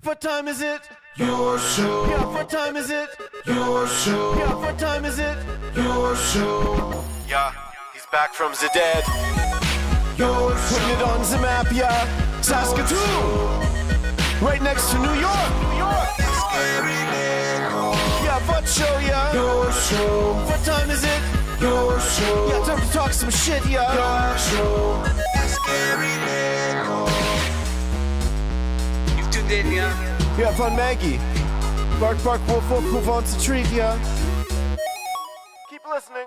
What time is it? Your show. Yeah, what time is it? Your show. Yeah, what time is it? Your show. Yeah, he's back from the dead. Your show. Putting it on the map, yeah. Saskatoon. Right next to New York. New York. Yeah, what show, yeah. Your show. What time is it? Your show. Yeah, time to talk some shit, yeah. Your show. You've tuned in, yeah? Yeah, von Maggie. Bark, bark, wolf, wolf, who wants a treat, yeah? Keep listening.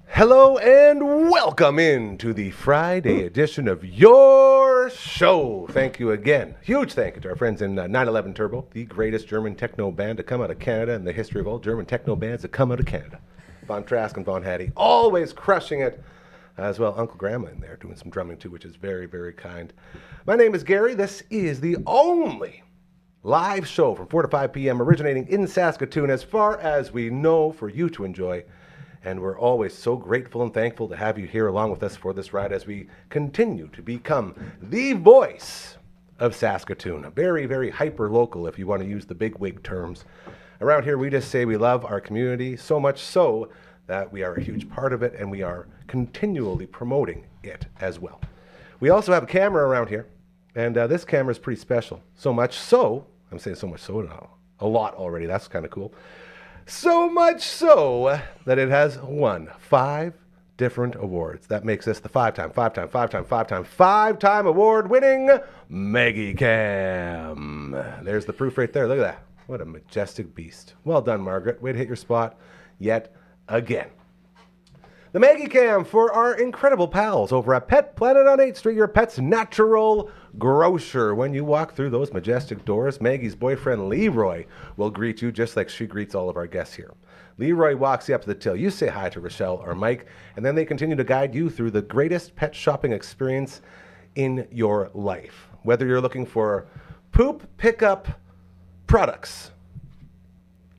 Hello and welcome into the Friday edition of Your Show. Thank you again. Huge thank you to our friends in 911 Turbo, the greatest German techno band to come out of Canada in the history of all German techno bands to come out of Canada. Von Trask and Von Hattie, always crushing it. As well, Uncle Grandma in there doing some drumming too, which is very, very kind. My name is Gary. This is the only live show from 4 to 5 p.m. originating in Saskatoon as far as we know for you to enjoy. And we're always so grateful and thankful to have you here along with us for this ride as we continue to become the voice of Saskatoon. A very, very hyper-local, if you want to use the big wig terms. Around here, we just say we love our community so much so that we are a huge part of it, and we are continually promoting it as well. We also have a camera around here, and this camera is pretty special. So much so, I'm saying so much so now, a lot already, that's kind of cool. So much so that it has won 5 different awards. That makes this the five-time award-winning Maggie Cam. There's the proof right there, look at that. What a majestic beast. Well done, Margaret. Way to hit your spot yet again. The Maggie Cam for our incredible pals over at Pet Planet on 8th Street, your pet's natural grocer. When you walk through those majestic doors, Maggie's boyfriend Leroy will greet you just like she greets all of our guests here. Leroy walks you up to the till. You say hi to Rochelle or Mike, and then they continue to guide you through the greatest pet shopping experience in your life. Whether you're looking for poop pickup products,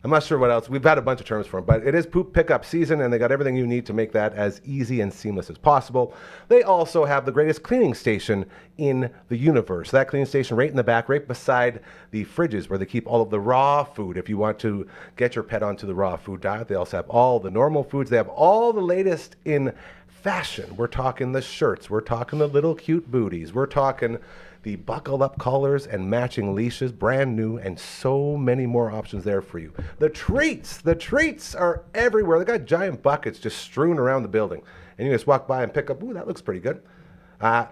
I'm not sure what else. We've had a bunch of terms for them, but it is poop pickup season, and they got everything you need to make that as easy and seamless as possible. They also have the greatest cleaning station in the universe. That cleaning station right in the back, right beside the fridges where they keep all of the raw food. If you want to get your pet onto the raw food diet, they also have all the normal foods. They have all the latest in fashion. We're talking the shirts. We're talking the little cute booties. We're talking the buckle-up collars and matching leashes, brand new, and so many more options there for you. The treats are everywhere. They got giant buckets just strewn around the building. And you just walk by and pick up, ooh, that looks pretty good.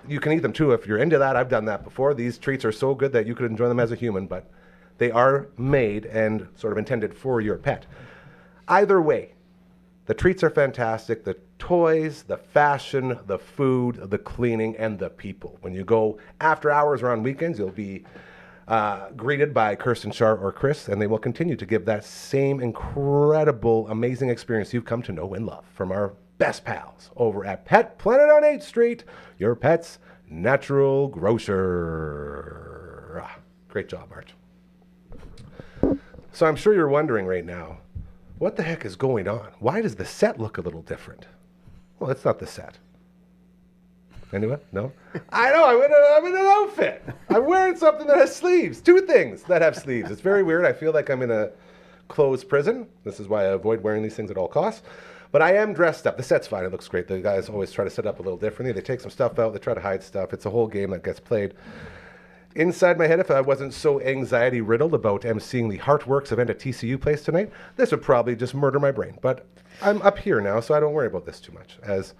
You can eat them too if you're into that. I've done that before. These treats are so good that you could enjoy them as a human, but they are made and sort of intended for your pet. Either way, the treats are fantastic. The toys, the fashion, the food, the cleaning, and the people. When you go after hours or on weekends, you'll be greeted by Kirsten, Shar, or Chris, and they will continue to give that same incredible, amazing experience you've come to know and love from our best pals over at Pet Planet on 8th Street, your pet's natural grocer. Great job, Art. So I'm sure you're wondering right now, what the heck is going on? Why does the set look a little different? Well, it's not the set. Anyone? No? I know, I'm in an outfit. I'm wearing something that has sleeves. 2 things that have sleeves. It's very weird. I feel like I'm in a closed prison. This is why I avoid wearing these things at all costs. But I am dressed up. The set's fine. It looks great. The guys always try to set up a little differently. They take some stuff out. They try to hide stuff. It's a whole game that gets played. Inside my head, if I wasn't so anxiety-riddled about emceeing the Heartworks event at TCU Place tonight, this would probably just murder my brain. But I'm up here now, so I don't worry about this too much. As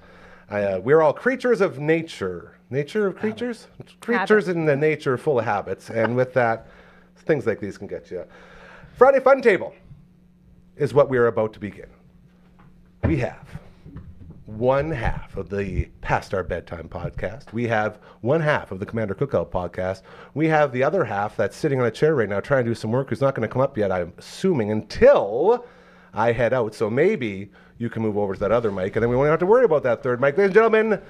we're all creatures of nature. Nature of creatures? Creatures in the nature full of habits. And with that, things like these can get you. Friday Fun Table is what we're about to begin. We have one half of the Past Our Bedtime podcast. We have one half of the Commander Cookout podcast. We have the other half that's sitting on a chair right now trying to do some work who's not going to come up yet, I'm assuming, until I head out. So maybe you can move over to that other mic, and then we won't have to worry about that third mic. Ladies and gentlemen,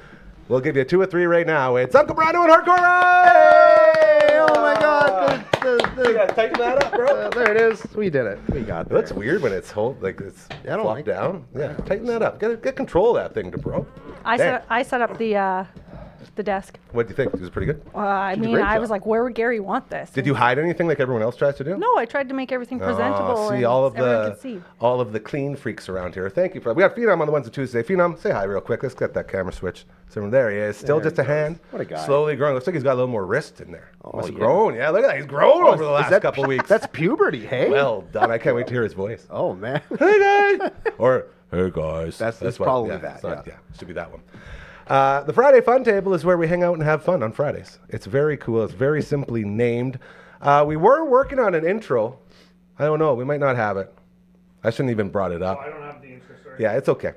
we'll give you 2 or 3 right now. It's Uncle Brando and Hardcore Ryan! Hey! Oh my God! You gotta tighten that up, bro. There it is. We did it. We got there. That's weird when it's it's I don't flopped like down. Yeah, tighten that up. Get control of that thing, bro. I set up the the desk. What do you think? Was it pretty good? I did a mean, great I job. was like, where would Gary want this? Did you hide anything like everyone else tries to do? No, I tried to make everything presentable Oh, see and all of everyone the could see. all of the clean freaks around here. Thank you for. We got Phenom on the ones and Tuesday. Phenom, say hi real quick. Let's get that camera switch. So there he is. Still There just a he goes. hand. What a guy. Slowly growing. Looks like he's got a little more wrist in there. Must have yeah. grown. Yeah, look at that. He's grown over the Is last that- couple weeks. That's puberty, hey? well done. I can't wait to hear his voice. Oh, man. Hey guys. Or hey guys. That's probably that, it's not- yeah. should be that one. The Friday Fun Table is where we hang out and have fun on Fridays. It's very cool. It's very simply named. We were working on an intro. I don't know. We might not have it. I shouldn't even brought it up. I don't have the interest rate. Yeah, it's okay.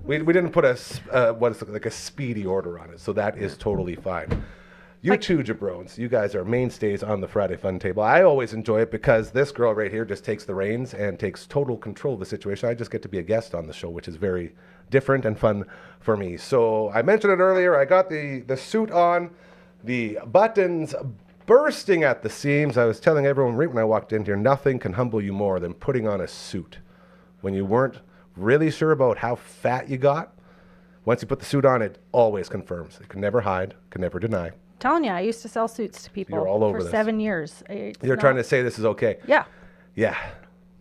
We didn't put like a speedy order on it, so that is totally fine. You two jabrones, you guys are mainstays on the Friday Fun Table. I always enjoy it because this girl right here just takes the reins and takes total control of the situation. I just get to be a guest on the show, which is very different and fun for me. So I mentioned it earlier. I got the suit on, the buttons bursting at the seams. I was telling everyone right when I walked in here, nothing can humble you more than putting on a suit. When you weren't really sure about how fat you got, once you put the suit on, it always confirms. It can never hide, can never deny. Telling you, I used to sell suits to people You're all over for this. 7 years. You're trying to say this is okay. Yeah. Yeah.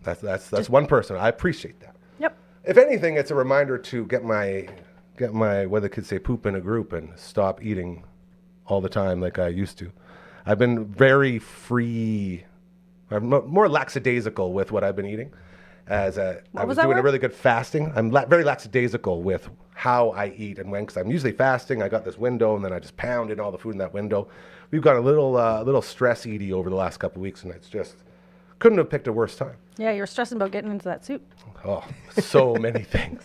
That's one person. I appreciate that. Yep. If anything, it's a reminder to get my what the kids say, poop in a group and stop eating all the time like I used to. I've been very free. I'm more lackadaisical with what I've been eating. I was was that doing a word? really good fasting. I'm very lackadaisical with how I eat and when, because I'm usually fasting. I got this window, and then I just pound in all the food in that window. We've got a little stress-eaty over the last couple of weeks, and it's just couldn't have picked a worse time. Yeah, you're stressing about getting into that suit. Oh, so many things.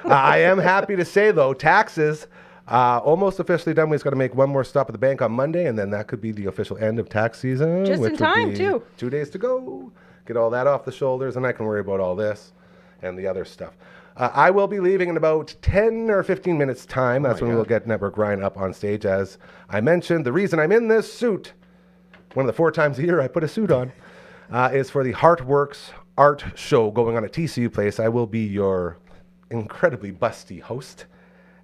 I am happy to say, though, taxes almost officially done. We just got to make one more stop at the bank on Monday, and then that could be the official end of tax season. Just in which would time, be too. 2 days to go. Get all that off the shoulders, and I can worry about all this and the other stuff. I will be leaving in about 10 or 15 minutes' time. That's when we'll get Network Ryan up on stage. As I mentioned, the reason I'm in this suit, one of the 4 times a year I put a suit on, is for the Heartworks art show going on at TCU Place. I will be your incredibly busty host,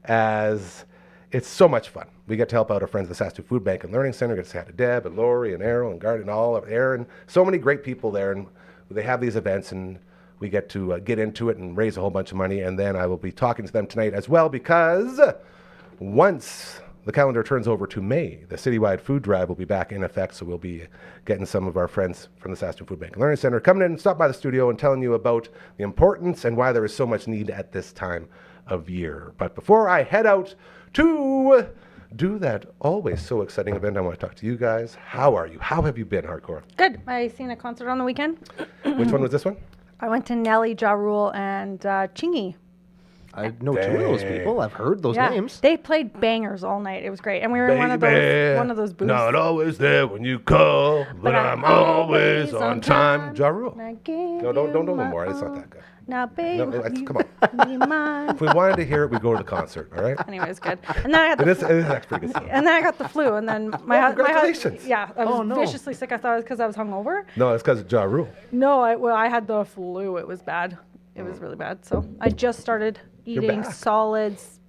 as it's so much fun. We get to help out our friends at the Saskatoon Food Bank and Learning Center. Get to say hi to Deb and Lori and Errol and Garden and all of Aaron. So many great people there, and they have these events, and we get to get into it and raise a whole bunch of money. And then I will be talking to them tonight as well, because once the calendar turns over to May, the citywide food drive will be back in effect. So we'll be getting some of our friends from the Saskatoon Food Bank and Learning Center coming in and stop by the studio and telling you about the importance and why there is so much need at this time of year. But before I head out to do that always so exciting event, I want to talk to you guys. How are you? How have you been, Hardcore? Good. I seen a concert on the weekend. Which one was this one? I went to Nelly, Ja Rule, and Chingy. I know 2 of those Dang. people. I've heard those Yeah, names. they played bangers all night. It was great, and we were in one of those booths. Not always there when you call, but I'm always on time. Ja Rule. I gave No, don't you no my more. It's not all. that good. Now, babe, No, it's- you come on. be mine. If we wanted to hear it, we'd go to the concert, all right? Anyway, it was good. And then I got It the is actually pretty good stuff. and then I got the flu, and then my congratulations. yeah, I was Oh, no. viciously sick. I thought it was because I was hungover. No, it's because of Ja Rule. No, I had the flu. It was bad. It was really bad. So I just started eating back. solids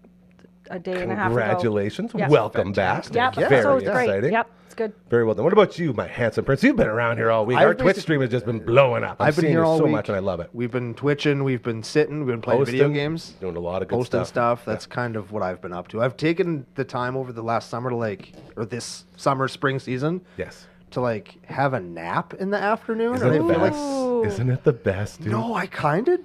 a day and a half ago. Congratulations. Yeah. Welcome back. Yep. Very so it's great. exciting. Yep, it's good. Very well done. What about you, my handsome prince? You've been around here all week. I've Our Twitch basic- stream has just been blowing up. I've been seeing here you all so week. much, and I love it. We've been twitching. We've been sitting. We've been playing video Posting, games. doing a lot of good Posting stuff. That's kind of what I've been up to. I've taken the time over the last summer or this summer, spring season, Yes. to have a nap in the afternoon. Isn't and it I feel best? Ooh. Isn't it the best, dude? no, I kind of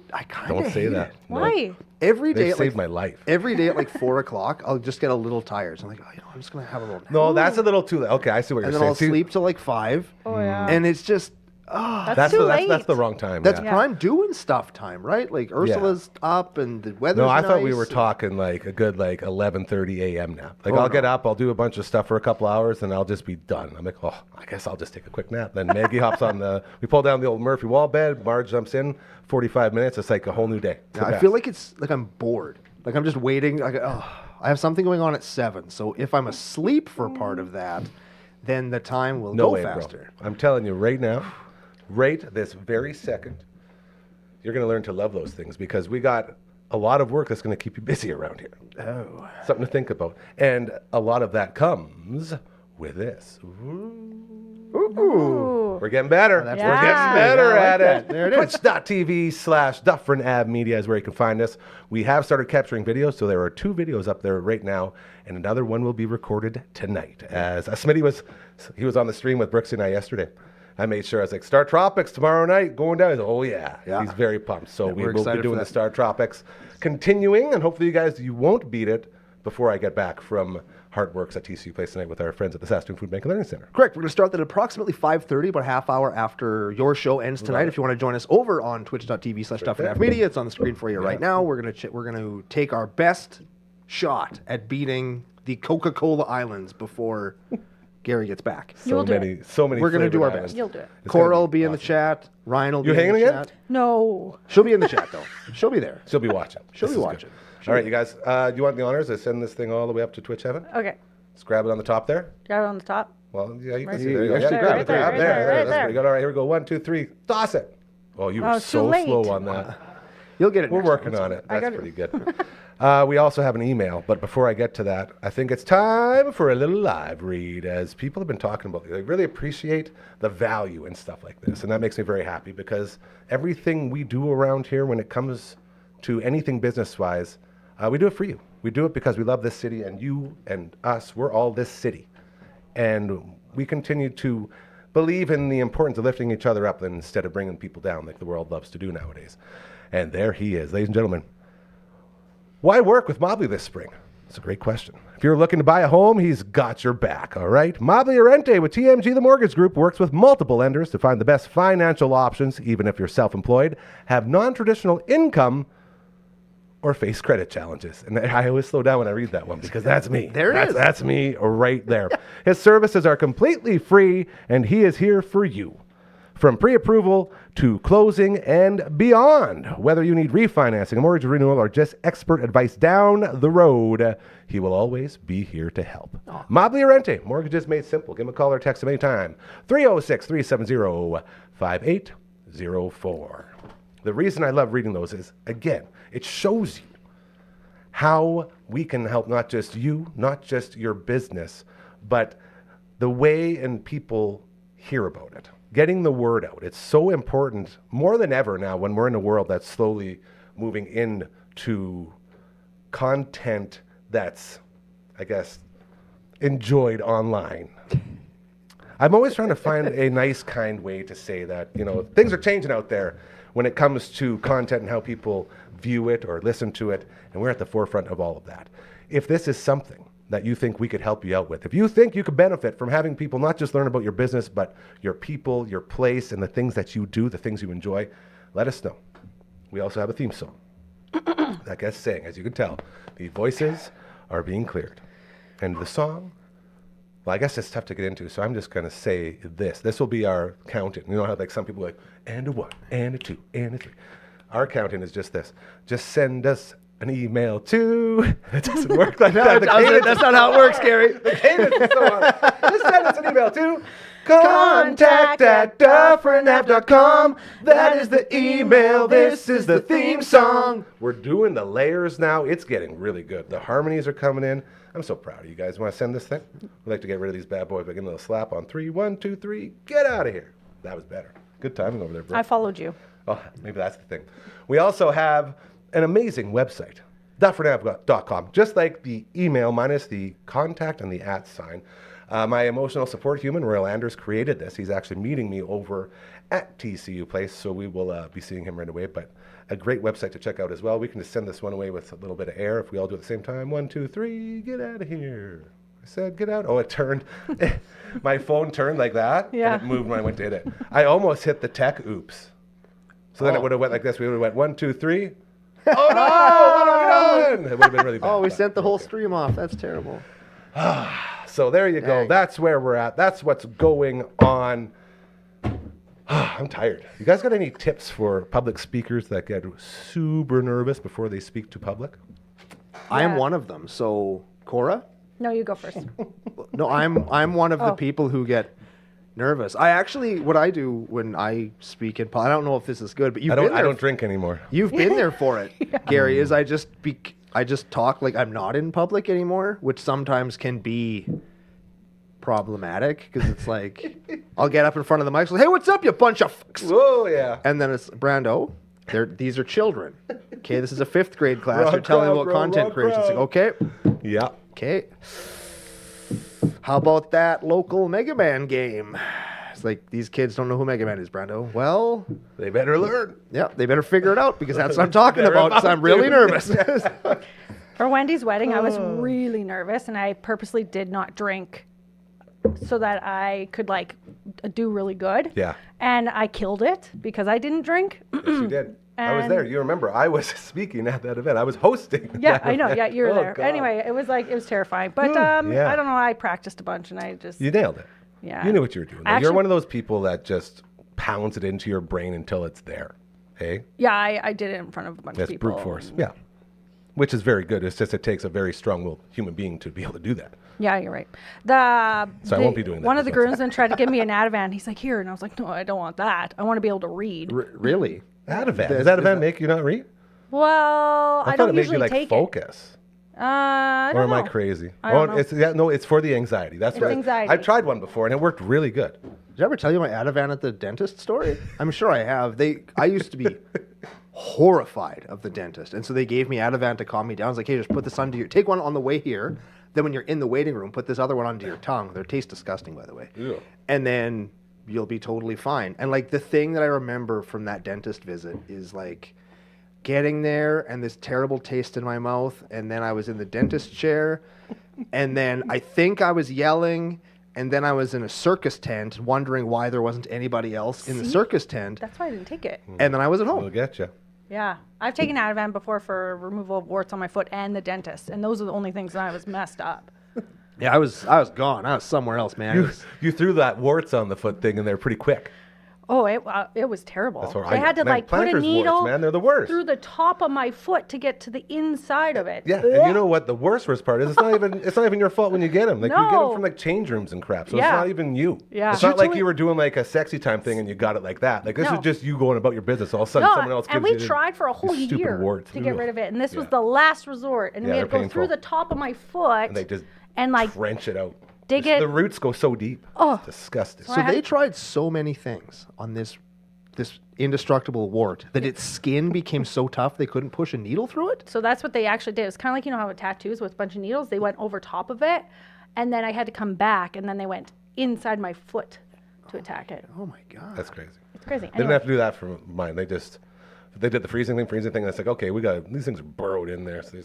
Don't say hate that. it. No. Why? Every day, They've at saved my life. Every day at 4 o'clock, I'll just get a little tired. So I'm like, I'm just gonna have a little nap. No, that's a little too late. Okay, I see what you're and then saying. I'll See, sleep till 5. Oh yeah. And it's just that's too late. that's the wrong time. that's yeah. prime doing stuff time, right? Like Ursula's up and the weather's No, I thought we nice were and- talking a good 11:30 a.m. nap. Oh, I'll no. get up, I'll do a bunch of stuff for a couple hours, and I'll just be done. I'm like, oh, I guess I'll just take a quick nap. Then Maggie hops on we pull down the old Murphy wall bed. Marge jumps in. 45 minutes. It's like a whole new day. It's the I best. feel like it's like I'm bored. Like I'm just waiting. I have something going on at 7. So if I'm asleep for part of that, then the time will no go way, faster. bro. I'm telling you right now, right this very second, you're going to learn to love those things, because we got a lot of work that's going to keep you busy around here. Oh. Something to think about. And a lot of that comes with this. Ooh. We're getting better. that's We're working. getting Yeah. better I like at that. it. There it is. Twitch.tv/Dufferin Ave Media is where you can find us. We have started capturing videos, so there are 2 videos up there right now, and another one will be recorded tonight. As Smitty was on the stream with Brooksy and I yesterday. I made sure I was like, Star Tropics tomorrow night, going down. He's like, oh yeah. He's very pumped. So we we're will be excited doing for the that. Star Tropics, continuing, and hopefully you won't beat it before I get back from Heartworks at TCU Place tonight with our friends at the Saskatoon Food Bank and Learning Center. Correct. We're going to start that at approximately 5:30, about a half hour after your show ends tonight. If you want to join us over on twitch.tv/Dufferin Media, it's on the screen for you right now. We're going to take our best shot at beating the Coca-Cola Islands before Gary gets back. You will do So many. We're gonna do flavored our best. islands. You'll do it. It's Cora gonna will be in the awesome. chat. Ryan will You be in the hanging again? chat. No. She'll be in the chat, though. She'll be there. She'll be watching. She'll This be is watching. good. All right, you guys. Do you want the honors? I send this thing all the way up to Twitch Heaven. Okay. Let's grab it on the top there. Got it on the top. Well, yeah, you can Right see. There you go. actually Yeah, grab right it there. there, Up right there. there, right That's there. pretty good. All right, here we go. 1, 2, 3. Toss it. Oh, you were Oh, too so late. slow on that. You'll get it. We're next working time. on it. I That's got it. pretty good. We also have an email, but before I get to that, I think it's time for a little live read, as people have been talking about. They really appreciate the value and stuff like this, and that makes me very happy because everything we do around here, when it comes to anything business-wise, we do it for you. We do it because we love this city, and you and us, we're all this city, and we continue to believe in the importance of lifting each other up instead of bringing people down like the world loves to do nowadays. And there he is, ladies and gentlemen. Why work with Mobley this spring? It's a great question. If you're looking to buy a home, he's got your back, all right? Mobley Arente with TMG The Mortgage Group works with multiple lenders to find the best financial options, even if you're self-employed, have non-traditional income, or face credit challenges. And I always slow down when I read that one because that's me. There it is. That's me right there. His services are completely free, and he is here for you. From pre-approval to closing and beyond. Whether you need refinancing, a mortgage renewal, or just expert advice down the road, he will always be here to help. Mobley Arente, mortgages made simple. Give him a call or text him anytime. 306-370-5804. The reason I love reading those is, again, it shows you how we can help not just you, not just your business, but the way and people hear about it. Getting the word out. It's so important more than ever now when we're in a world that's slowly moving into content that's, I guess, enjoyed online. I'm always trying to find a nice, kind way to say that, things are changing out there when it comes to content and how people view it or listen to it, and we're at the forefront of all of that. If this is something that you think we could help you out with, if you think you could benefit from having people not just learn about your business, but your people, your place, and the things that you do, the things you enjoy, let us know. We also have a theme song that gets sang. As you can tell, the voices are being cleared. And the song, well, I guess it's tough to get into, so I'm just going to say this. This will be our count-in. You know how some people are like, and a 1, and a 2, and a 3. Our count-in is just this. Just send us an email to... It doesn't work like that. That's not how it works, Gary. The cadence is so hard. Just send us an email to contact@dufferinav.com. That is the email. This is the theme song. We're doing the layers now. It's getting really good. The harmonies are coming in. I'm so proud of you guys. Want to send this thing? We'd like to get rid of these bad boys by giving a little slap on 3. 1, 2, 3. Get out of here. That was better. Good timing over there, bro. I followed you. Oh, maybe that's the thing. We also have an amazing website, dufferinav.com, just like the email minus the contact and the @ sign. My emotional support human, Royal Anders, created this. He's actually meeting me over at TCU Place, so we will be seeing him right away. But a great website to check out as well. We can just send this one away with a little bit of air if we all do it at the same time. 1, 2, 3, get out of here. I said, get out. Oh, it turned. My phone turned like that, Yeah. and it moved when I went to hit it. I almost hit the tech oops. So then it would have went like this. We would have went 1, 2, 3. Oh no! What have we done? It would have been really bad. Oh, we but sent the whole okay. stream off. That's terrible. So there you go. Dang. That's where we're at. That's what's going on. I'm tired. You guys got any tips for public speakers that get super nervous before they speak to public? I am Yeah. one of them. So, Cora? No, you go first. No, I'm one of the Oh. people who get Nervous. I actually, what I do when I speak in I don't know if this is good, but you've been there. I don't drink anymore. You've been there for it, Gary. Is I just talk like I'm not in public anymore, which sometimes can be problematic because it's like I'll get up in front of the mic, like, hey, what's up, you bunch of fucks? Oh yeah. And then it's Brando. These are children. Okay, this is a 5th grade class. They're telling me about content creation. It's like, okay. Yeah. Okay. How about that local Mega Man game? It's like, these kids don't know who Mega Man is, Brando. Well, They better learn. yeah, they better figure it out because that's what I'm talking about because I'm really nervous. For Wendy's wedding, I was really nervous, and I purposely did not drink so that I could like do really good. Yeah. And I killed it because I didn't drink. Yes, you did. I was And- there. You remember? I was speaking at that event. I was hosting. Yeah, that I know. Yeah, event. you were Oh, there. God. Anyway, it was terrifying. But Yeah. I don't know. I practiced a bunch, and I just You nailed it. yeah. You knew what you were doing. I You're actually- one of those people that just pounds it into your brain until it's there. Hey, Yeah, I did it in front of a bunch that's of people. brute force. Yeah, which is very good. It's just it takes a very strong-willed human being to be able to do that. Yeah, you're right. So I won't be doing that One of the this one. groomsmen tried to give me an Ativan. He's like, here, and I was like, no, I don't want that. I want to be able to read. Really? Ativan. Does- Does Ativan is that- make you not read? Well, I thought don't it made usually you like take focus. it. I don't Or am know. I crazy? I don't know. It's no, it's for the anxiety. That's It's what anxiety. I've tried one before and it worked really good. Did I ever tell you my Ativan at the dentist story? I'm sure I have. I used to be horrified of the dentist, and so they gave me Ativan to calm me down. I was like, hey, just put this take one on the way here. Then when you're in the waiting room, put this other one onto your tongue. They taste disgusting, by the way. Ew. And then you'll be totally fine. And like the thing that I remember from that dentist visit is like getting there and this terrible taste in my mouth, and then I was in the dentist chair, and then I think I was yelling. And then I was in a circus tent wondering why there wasn't anybody else in the See? circus tent. That's why I didn't take it. And then I was at We'll home. get you. Yeah, I've taken Ativan before for removal of warts on my foot and the dentist, and those are the only things that I was messed up. Yeah, I was gone. I was somewhere else, man. It was- You threw that warts on the foot thing in there pretty quick. Oh, it was terrible. That's what They I had got. to Man, like put a planter's warts, needle man, they're the worst. through the top of my foot to get to the inside of it. Yeah, and you know what the worst part is? It's not even your fault when you get them. Like you get them No. from like change rooms and crap, so Yeah. it's not even you. Yeah. It's not like You're you were doing like a sexy time thing and you got it like that. Like this No. is just you going about your business. All of a sudden, No, someone else gives and we you tried for a whole these stupid year warts. to get Ugh. rid of it, and this was Yeah. the last resort, and Yeah, we had to they're go through painful. the top of my foot And they just and like wrench it out. dig It's- it- The roots go so deep. Oh. It's disgusting. So so I had- they tried so many things on this indestructible wart that its skin became so tough they couldn't push a needle through it. So that's what they actually did. It was kind of like, you know how a tattoos with a bunch of needles, they went over top of it, and then I had to come back, and then they went inside my foot to attack it. Oh my god. That's crazy. It's crazy. They didn't Anyway, have to do that for mine. They did the freezing thing, and it's like, okay, these things are burrowed in there. So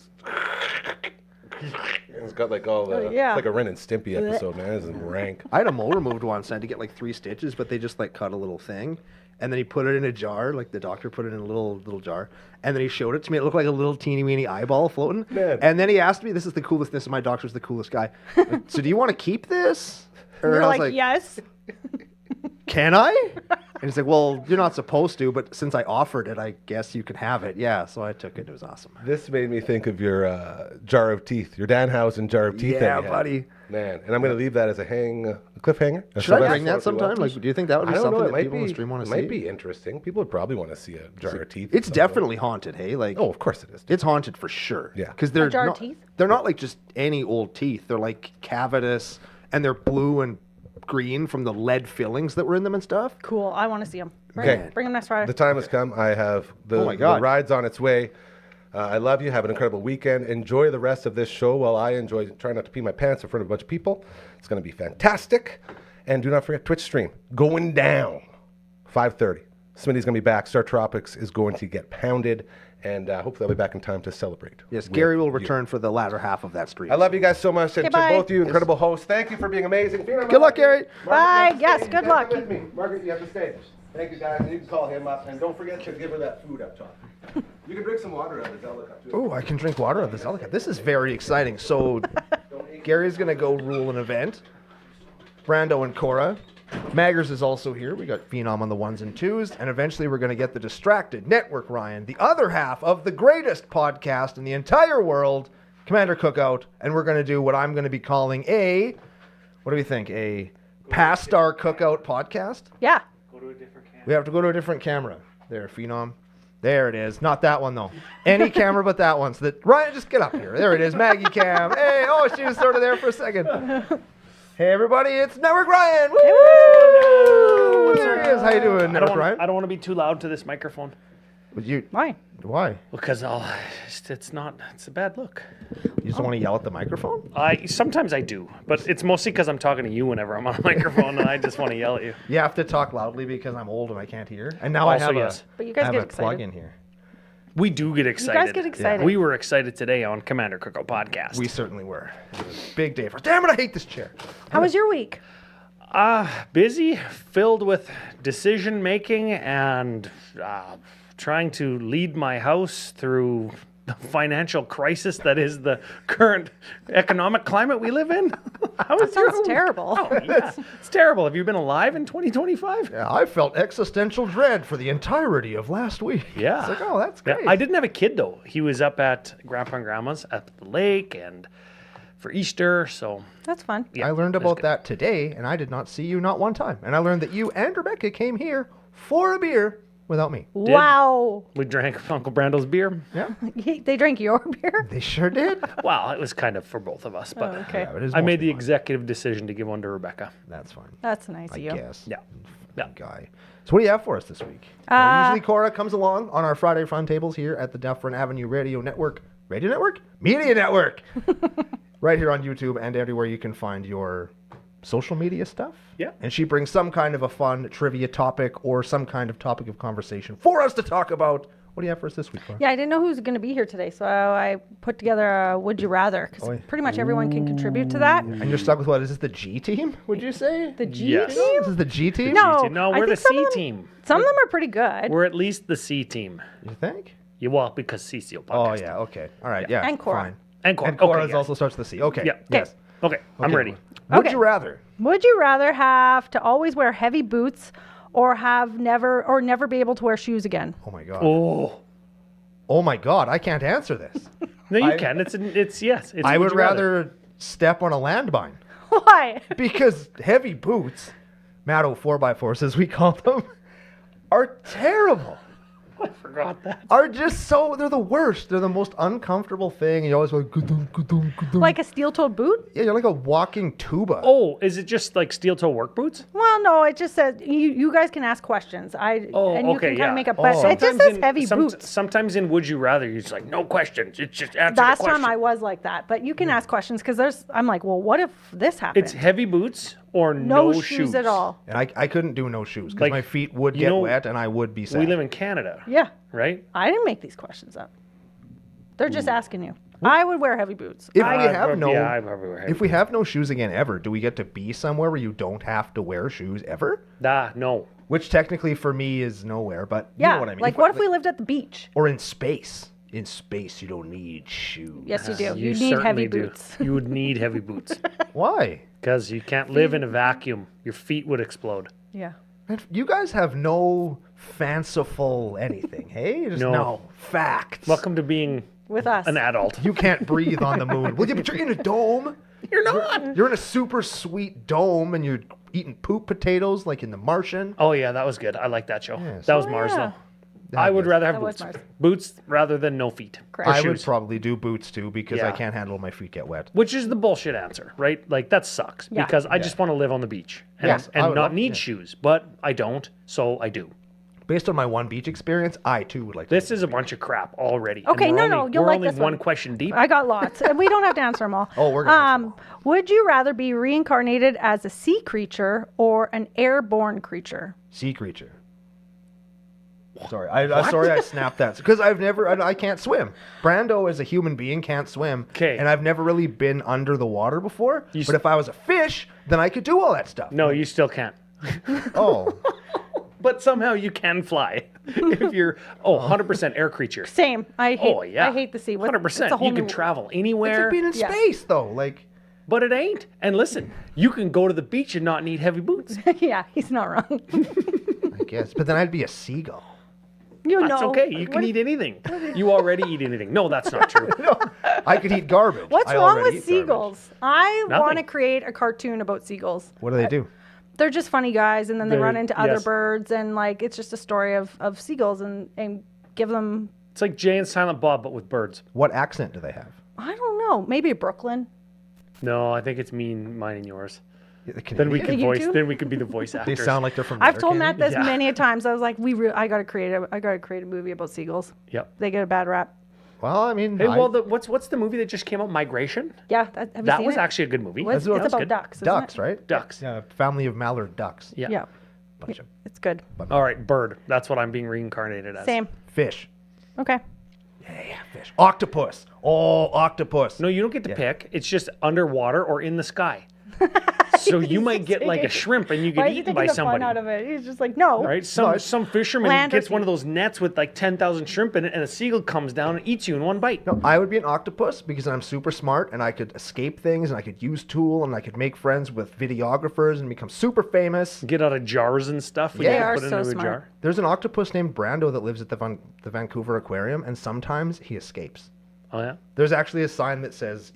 it's got like all the, Oh, yeah. it's like a Ren and Stimpy episode, man. This is rank. I had a mole removed once. I had to get like 3 stitches, but they just like cut a little thing, and then he put it in a jar. Like the doctor put it in a little jar, and then he showed it to me. It looked like a little teeny weeny eyeball floating. Man. And then he asked me, "This is the coolest. This is my doctor's the coolest guy. So do you want to keep this?" Or you're I was like, yes. Can I? And he's like, well, you're not supposed to, but since I offered it, I guess you can have it. Yeah, so I took it. It was awesome. This made me think of your jar of teeth, your Danhausen jar of teeth. that Yeah, you had. buddy. Man, and I'm going to leave that as a cliffhanger. Should I bring that sometime? Like, do you think that would I be don't something know. that It might people on be. the stream want It to see? might be interesting. People would probably want to see a jar of teeth. It's at some point. definitely haunted, hey? Like, Oh, of course it is. it's haunted for sure. Yeah. Because they're jar of not, teeth? they're not like just any old teeth. They're like cavitous, and they're blue and green from the lead fillings that were in them and stuff. Cool. I want to see them. Okay. Bring them next Friday. The time has come. I have Oh my the God. ride's on its way. I love you. Have an incredible weekend. Enjoy the rest of this show while I enjoy trying not to pee my pants in front of a bunch of people. It's going to be fantastic. And do not forget Twitch stream going down 5:30. Smitty's going to be back. Star Tropics is going to get pounded, and hopefully I'll be back in time to celebrate. Yes, with Gary will you. return for the latter half of that stream. I love you guys so much, and to Goodbye. both of you, incredible hosts. Thank you for being amazing. Good luck, Gary. Bye. Yes, good luck. With me. Margaret, you have to stay. Thank you, guys. And you can call him up, and don't forget to give her that food up top. You can drink some water out of the Delica, too. Oh, I can drink water out of this Ellicott. This is very exciting. So, Gary's going to go rule an event. Brando and Cora. Maggers is also here. We got Phenom on the 1s and 2s. And eventually we're going to get the Distracted Network, Ryan, the other half of the greatest podcast in the entire world, Commander Cookout. And we're going to do what I'm going to be calling what do we think? Past our cookout podcast. Yeah. We have to go to a different camera. There, Phenom. There it is. Not that one, though. Any camera but that one. So that Ryan, just get up here. There it is. Maggie Cam. Hey, oh, she was sort of there for a second. Hey, everybody. It's Network Ryan. Woo! There he is. How you doing, Network Ryan? I don't want to be too loud to this microphone. Why? Why? Because it's a bad look. You just don't want to yell at the microphone? Sometimes I do, but it's mostly because I'm talking to you whenever I'm on a microphone and I just want to yell at you. You have to talk loudly because I'm old and I can't hear. And now I Also, have yes. But you guys I get have a plug excited. in here. We do get excited. get excited. We were excited today on Commander Cookout Podcast. We certainly were. It was a big day for us. Damn it, I hate this chair. How was your week? Busy, filled with decision making and trying to lead my house through the financial crisis that is the current economic climate we live in. How That is your sounds week? terrible. Oh, yeah. It's terrible. Have you been alive in 2025? Yeah, I felt existential dread for the entirety of last week. Yeah. It's like, oh, that's Yeah, great. I didn't have a kid though. He was up at Grandpa and Grandma's at the lake and for Easter, so That's fun. I learned it was about good. that today, and I did not see you not one time. And I learned that you and Rebecca came here for a beer without me. Wow. we drank Uncle Brando's beer. Yeah, They drank your beer? they sure did. Well, it was kind of for both of us, but Oh, okay. Yeah, but it is I made mostly the mine. executive decision to give one to Rebecca. That's fine. That's nice I of you. guess. Yeah. Yeah. Guy. So what do you have for us this week? Usually Cora comes along on our Friday Fun Tables here at the Dufferin Avenue Radio Network. Radio Network? Media Network! Right here on YouTube and everywhere you can find your social media stuff. Yeah. And she brings some kind of a fun trivia topic or some kind of topic of conversation for us to talk about. What do you have for us this week, Cora? Yeah, I didn't know who was going to be here today, so I put together a Would You Rather, because Oy. pretty much everyone can contribute to that. And you're stuck with what? Is this the G team, would you say? The G Yes. team? This is the G team? No, No, I we're the think some C of them- team. Some of them are pretty good. We're at least the C team. You think? Yeah, well, because CCO Oh, podcast. yeah. Okay. All right. Yeah. And Cora. Fine. And Cora. And Cora Okay, yes. also starts with the C. Okay. Yeah. Yes. Okay, I'm Okay. ready. Would Okay. you rather? Would you rather have to always wear heavy boots or never be able to wear shoes again? Oh my god. Oh. Oh my god, I can't answer this. No, you I- can. It's yes. It's I would you rather step on a landmine Why? because heavy boots, Matto 4x4s as we call them, are terrible. I forgot that. Are just they're the worst. They're the most uncomfortable thing. You always go, "Gudum, gudum, gudum." Like a steel-toed boot? Yeah, you're like a walking tuba. Oh, is it just like steel toe work boots? Well, no, it just says you guys can ask questions. And you okay, can kind yeah. of make up. Oh. But it just Sometimes says in- heavy boots. Sometimes in Would You Rather, you're just like, no questions. It's just answer Last the question. time I was like that, but you can ask questions because I'm like, well, what if this happened? It's heavy boots or no no shoes at all. And I couldn't do no shoes because Like, my feet would you get know, wet and I would be sad. We live in Canada, Yeah, right? I didn't make these questions up. They're just asking you. I would wear heavy boots. If I- we have no, Yeah, I probably wear heavy if we have no shoes again ever, do we get to be somewhere where you don't have to wear shoes ever? No. Which technically for me is nowhere, but yeah, you know what I mean. like what if we lived at the beach? or in space? In space, you don't need shoes. Yes, you do. You, You need heavy certainly do. boots. You would need heavy boots Why? because you can't live in a vacuum. Your feet would explode. Yeah. Man, you guys have no fanciful anything, hey? Just No. facts. Welcome to being With us. an adult. You can't breathe on the moon. Well, yeah, but you're in a dome. You're not. You're in a super sweet dome, and you're eating poop potatoes like in The Martian. Oh yeah, that was good. I like that show. Yeah, that was so- Mars Oh, yeah. though. I would rather have That was boots. Mars. Boots rather than no feet. Correct. Or I would shoes. probably do boots too because I Yeah. can't handle my feet get wet. Which is the bullshit answer, right? Like that sucks Yeah. because I just want to live on the beach and, Yes, I and would not love- need yeah. shoes, but I don't, so I do. Based on my one beach experience, I too would like to. This is a bunch of crap already. and Okay, we're no, only, you'll we're like only this one one. question deep. I got lots, and we don't have to answer them all. Oh, we're gonna answer them Would you rather be reincarnated as a sea creature or an airborne creature? sea creature. Sorry, I snapped that because I can't swim. Brando as a human being can't swim. 'Kay. And I've never really been under the water before. You But if I was a fish, then I could do all that stuff. No, you still can't. Oh, But somehow you can fly if you're 100% air creature. Same. I hate. Oh yeah, I hate the sea. What- 100%. it's a whole You can new- travel it's anywhere, like being in Yeah. space though. Like, but it ain't. And listen, you can go to the beach and not need heavy boots. Yeah, he's not wrong. I guess. But then I'd be a seagull. You That's know. okay. You can eat anything. You already eat anything. No, that's not true. I could eat garbage. What's I wrong already with eat garbage. seagulls? I Nothing. want to create a cartoon about seagulls. What do they do? they're just funny guys, and then they They're- run into other yes. birds, and like it's just a story of seagulls, and give them. It's like Jay and Silent Bob, but with birds. What accent do they have? I don't know, maybe Brooklyn. No, I think it's mine and yours. Yeah, the Then we Canadian? could You voice. too? Then we could be the voice They actors. sound like they're from. I've told Matt this Yeah. many a times. I was like, I gotta create a movie about seagulls. Yep. They get a bad rap. Well, I mean, Hey, well, what's the movie that just came out? Migration. Yeah, have you That seen was it? actually a good movie. It's That was about good. ducks. Isn't ducks, it? right? Ducks. Yeah, family of mallard ducks. Yeah. Yeah, Bunch of it's good. All right, bird. That's what I'm being reincarnated as. Same. fish. Okay. Yeah, fish. Octopus. Oh, octopus. No, you don't get to pick. It's just underwater or in the sky. So you might get like a shrimp and you Why get is he eaten taking by the somebody. fun out of it? He's just like, no. Right? Some fisherman Land or gets one of sea. those nets with like 10,000 shrimp in it, and a seagull comes down and eats you in one bite. No, I would be an octopus because I'm super smart and I could escape things and I could use tool and I could make friends with videographers and become super famous. Get out of jars and stuff. when They you are put it so into a smart. jar. There's an octopus named Brando that lives at the Vancouver Aquarium and sometimes he escapes. Oh yeah. There's actually a sign that says,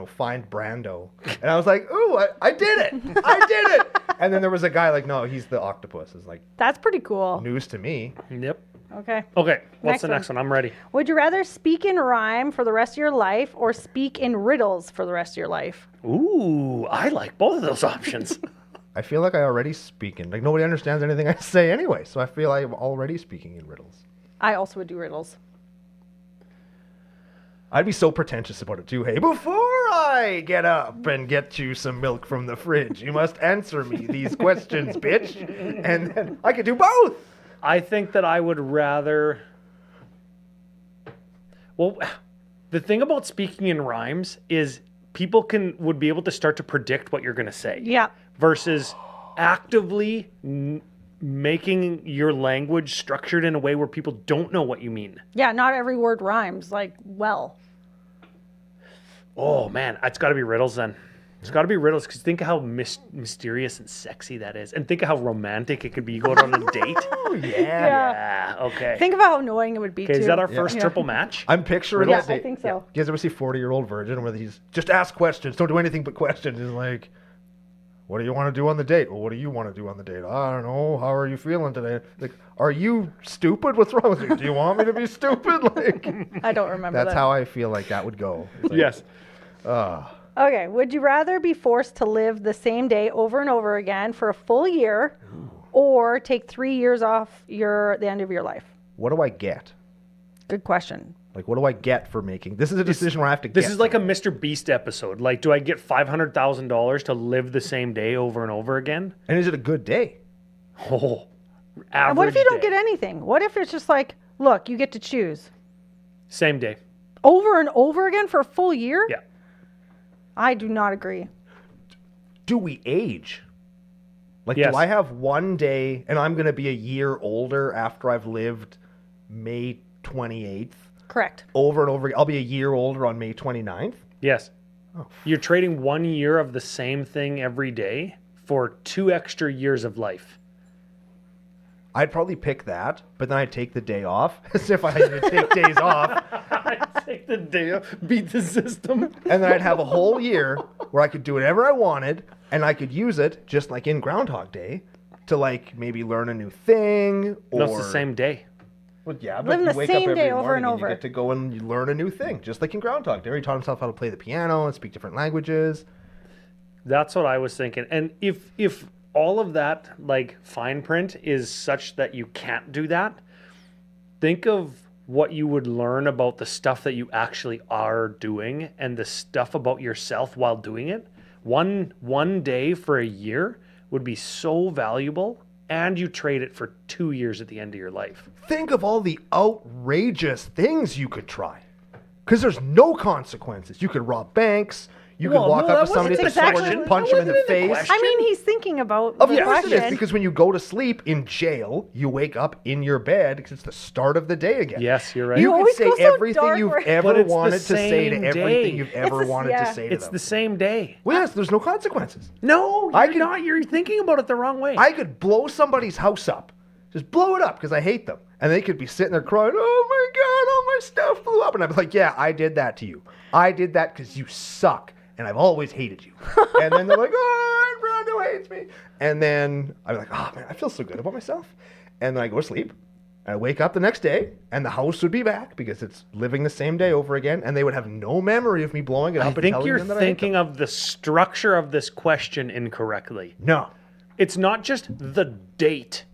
find Brando. And I was like, ooh, I did it. I did it. And then there was a guy like, no, he's the octopus. It's like That's pretty cool. news to me. Yep. Okay. Okay. What's Next the one. next one? I'm ready. Would you rather speak in rhyme for the rest of your life or speak in riddles for the rest of your life? Ooh, I like both of those options. I feel like I already speak in. Like nobody understands anything I say anyway. So I feel I'm already speaking in riddles. I also would do riddles. I'd be so pretentious about it too. Hey, before I get up and get you some milk from the fridge, you must answer me these questions, bitch. And then I could do both. I think that I would rather. Well, the thing about speaking in rhymes is people would be able to start to predict what you're going to say. Yeah. Versus actively making your language structured in a way where people don't know what you mean. Yeah, not every word rhymes, like, well. Oh man, it's got to be riddles then. It's got to be riddles because think of how mysterious and sexy that is, and think of how romantic it could be going on a date. Yeah. Okay. Think of how annoying it would be, too. Okay, is that our first triple match? I'm picturing Yeah, this. I think so. You guys ever see 40-Year-Old Virgin where he's just ask questions, don't do anything but questions? He's like, what do you want to do on the date? Well, what do you want to do on the date? I don't know. How are you feeling today? Like, are you stupid? What's wrong with you? Do you want me to be stupid? Like, I don't remember that's that. how I feel like that would go. It's like, Yes. Okay, would you rather be forced to live the same day over and over again for a full year or take 3 years off the end of your life? What do I get? Good question. Like, what do I get for making? This is a decision where I have to get. This is like a Mr. Beast episode. Like, do I get $500,000 to live the same day over and over again? And is it a good day? Oh, average And what if you don't day. get anything? What if it's just like, look, you get to choose Same day. over and over again for a full year? Yeah. I do not agree. Do we age? Like, Yes. do I have one day and I'm going to be a year older after I've lived May 28th Correct. over and over? I'll be a year older on May 29th. Yes. You're trading 1 year of the same thing every day for 2 extra years of life. I'd probably pick that, but then I'd take the day off as if I had to take days off. Take the day off, beat the system. And then I'd have a whole year where I could do whatever I wanted and I could use it just like in Groundhog Day to like maybe learn a new thing or... No, it's the same day. Well, yeah, but Living you the wake same up every day over and morning over. You get to go and you learn a new thing, just like in Groundhog Day. He taught himself how to play the piano and speak different languages. That's what I was thinking. And if all of that like fine print is such that you can't do that, think of what you would learn about the stuff that you actually are doing and the stuff about yourself while doing it. One day for a year would be so valuable, and you trade it for 2 years at the end of your life. Think of all the outrageous things you could try. Because there's no consequences. You could rob banks. You could Well, walk no, up that to somebody with a wasn't sword exactly- and punch him in the that wasn't in the face. question. I mean, he's thinking about Of the course it is, question. because when you go to sleep in jail, you wake up in your bed because it's the start of the day again. Yes, you're right. You You could always say go so everything dark you've where- But ever it's the wanted to say to same everything day. you've ever It's the- wanted yeah. to say to It's them. the same day. Well, yes, there's no consequences. No, I you're could- not. You're thinking about it the wrong way. I could blow somebody's house up. Just blow it up because I hate them. And they could be sitting there crying, oh my God, all my stuff blew up. And I'd be like, yeah, I did that to you. I did that because you suck. And I've always hated you. And then they're like, oh, Brando hates me. And then I'm like, oh man, I feel so good about myself. And then I go to sleep. And I wake up the next day, and the house would be back because it's living the same day over again, and they would have no memory of me blowing it up. I and think telling you're them that I hate thinking them. of the structure of this question incorrectly. No. It's not just the date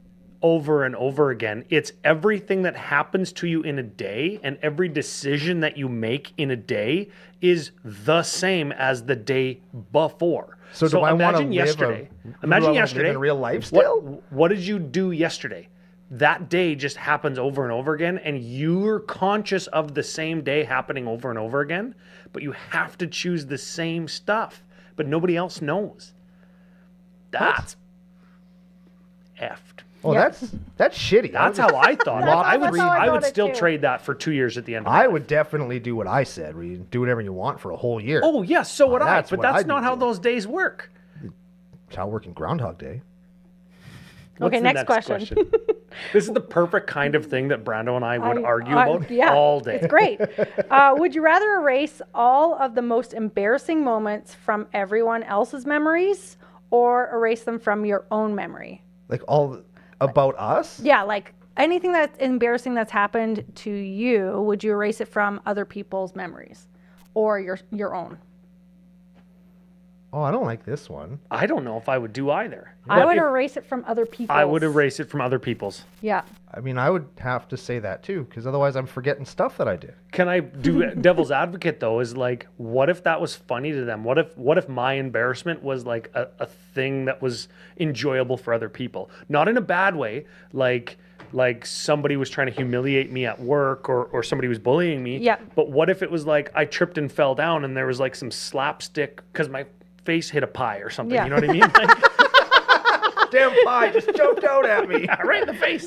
over and over again. It's everything that happens to you in a day, and every decision that you make in a day is the same as the day before. So do I want to imagine live yesterday. a, Imagine do I wanna yesterday. live in real life still? What did you do yesterday? That day just happens over and over again, and you're conscious of the same day happening over and over again, but you have to choose the same stuff, but nobody else knows. That's effed. Oh, Yeah. that's shitty. That's how I thought. I would, That's how I I would thought it still too. trade that for 2 years at the end of I my would definitely do what I said, where you do whatever you want for a whole year. Oh, yes, so would I, that's but what that's I'd not be how doing. those days work. It's how working Groundhog Day. What's Okay, the next question. This is the perfect kind of thing that Brando and I would argue about yeah, all day. It's great. Would you rather erase all of the most embarrassing moments from everyone else's memories or erase them from your own memory? Like all about us? Yeah, like anything that's embarrassing that's happened to you, would you erase it from other people's memories or your own? Oh, I don't like this one. I don't know if I would do either. I But would if- erase it from other people's. I would erase it from other people's. Yeah. I mean, I would have to say that too, because otherwise I'm forgetting stuff that I did. Can I do devil's advocate though? Is like, what if that was funny to them? What if my embarrassment was like a thing that was enjoyable for other people? Not in a bad way, like somebody was trying to humiliate me at work or somebody was bullying me. Yeah. But what if it was like I tripped and fell down and there was like some slapstick because my face hit a pie or something. Yeah. You know what I mean? Like, Damn pie just jumped out at me. right in the face,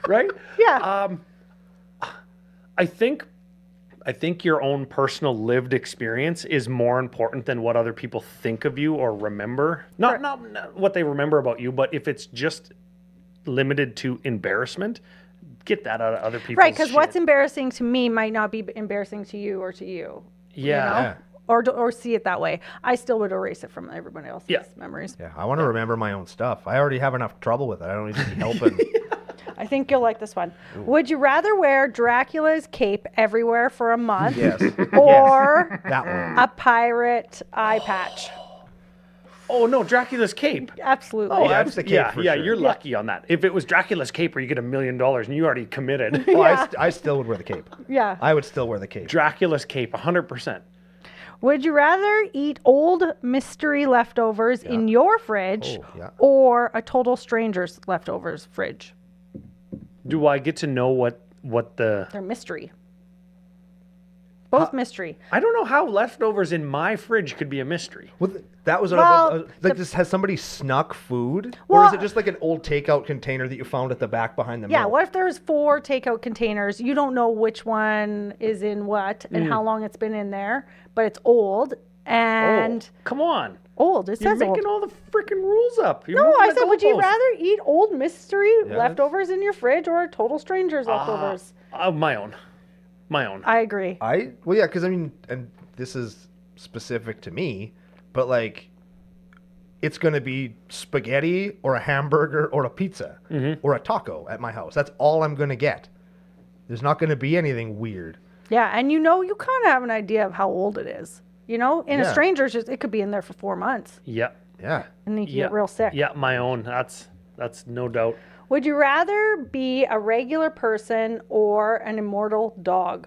right? Yeah. I think your own personal lived experience is more important than what other people think of you or remember. Not what they remember about you, but if it's just limited to embarrassment, get that out of other people's Right, because shit. what's embarrassing to me might not be embarrassing to you or to you. Yeah. You know? Or see it that way. I still would erase it from everybody else's memories. Yeah, I want to remember my own stuff. I already have enough trouble with it. I don't need to be helping. I think you'll like this one. Would you rather wear Dracula's cape everywhere for a month Yes. or That one. a pirate eye patch? Oh no, Dracula's cape. Absolutely. Oh, Yeah, it's the cape yeah, for yeah. sure. You're lucky on that. If it was Dracula's cape where you get $1 million and you already committed, Well, I still would wear the cape. Yeah. I would still wear the cape. Dracula's cape, 100%. Would you rather eat old mystery leftovers in your fridge Oh, yeah. or a total stranger's leftovers fridge? Do I get to know what the? They're mystery. Both mystery. I don't know how leftovers in my fridge could be a mystery. Well, that was what Well, I was, like. This has somebody snuck food, or Well- is it just like an old takeout container that you found at the back behind the Yeah, milk? what if there's 4 takeout containers? You don't know which one is in what and how long it's been in there, but it's old and Oh, come on. old. It You're says old. making all the freaking rules up. You're No, moving I the said, would you goalposts. rather eat old mystery that's- leftovers in your fridge or a total stranger's leftovers? My own. My own. I agree. Well, yeah, because I mean, and this is specific to me, but like, it's going to be spaghetti or a hamburger or a pizza or a taco at my house. That's all I'm going to get. There's not going to be anything weird. Yeah, and you kind of have an idea of how old it is. In a Yeah. stranger's, it could be in there for 4 months Yeah. Yeah. and you can Yeah. get real sick. Yeah, my own. That's no doubt. Would you rather be a regular person or an immortal dog?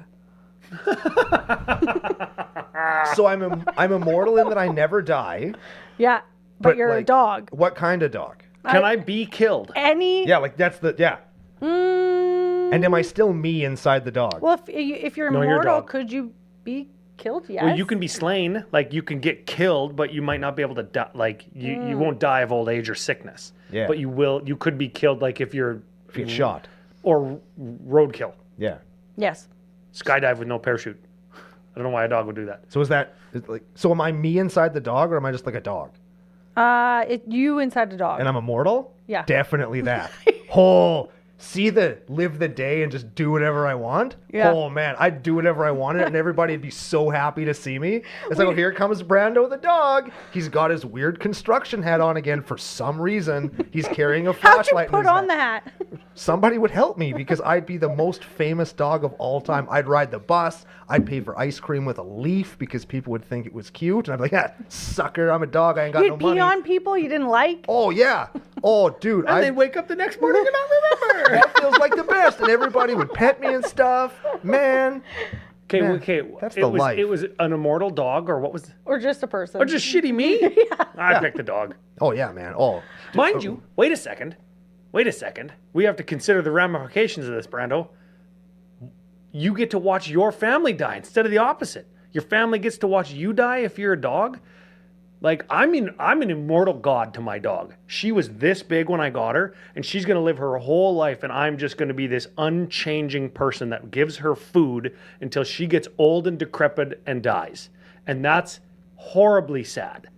So I'm immortal in that I never die. Yeah, but you're a like, dog. What kind of dog? Can I be killed? Any? Yeah, like that's the yeah. Mm, And am I still me inside the dog? well, if you're No, you're a immortal, dog. could you be killed? Yes. Well, you can be slain. Like you can get killed, but you might not be able to die. Like you won't die of old age or sickness. Yeah. But you could be killed. Like if you're If you get shot. or roadkill, Yeah. Yes. skydive with no parachute. I don't know why a dog would do that. So so am I me inside the dog or am I just like a dog? You inside the dog. And I'm immortal? Yeah. Definitely that. Oh, see the live the day and just do whatever I want. Yeah. Oh man, I'd do whatever I wanted and everybody'd be so happy to see me. It's like, oh, here comes Brando the dog. He's got his weird construction hat on again for some reason. He's carrying a How'd you flashlight. in put his on the hat. hat? Somebody would help me because I'd be the most famous dog of all time. I'd ride the bus. I'd pay for ice cream with a leaf because people would think it was cute. And I'd be like, yeah, sucker, I'm a dog. I ain't got You'd no pee money. on people you didn't like? Oh, yeah. Oh, dude. And they'd wake up the next morning and not remember. That feels like the best. And everybody would pet me and stuff. Man. Okay, Man, okay. that's it the was, life. It was an immortal dog, or what was? Or just a person? Or just shitty me? I picked the dog. Oh, yeah, man. Oh. Mind you, wait a second. Wait a second. We have to consider the ramifications of this, Brando. You get to watch your family die instead of the opposite. Your family gets to watch you die if you're a dog. Like, I'm an immortal god to my dog. She was this big when I got her, and she's going to live her whole life, and I'm just going to be this unchanging person that gives her food until she gets old and decrepit and dies. And that's horribly sad.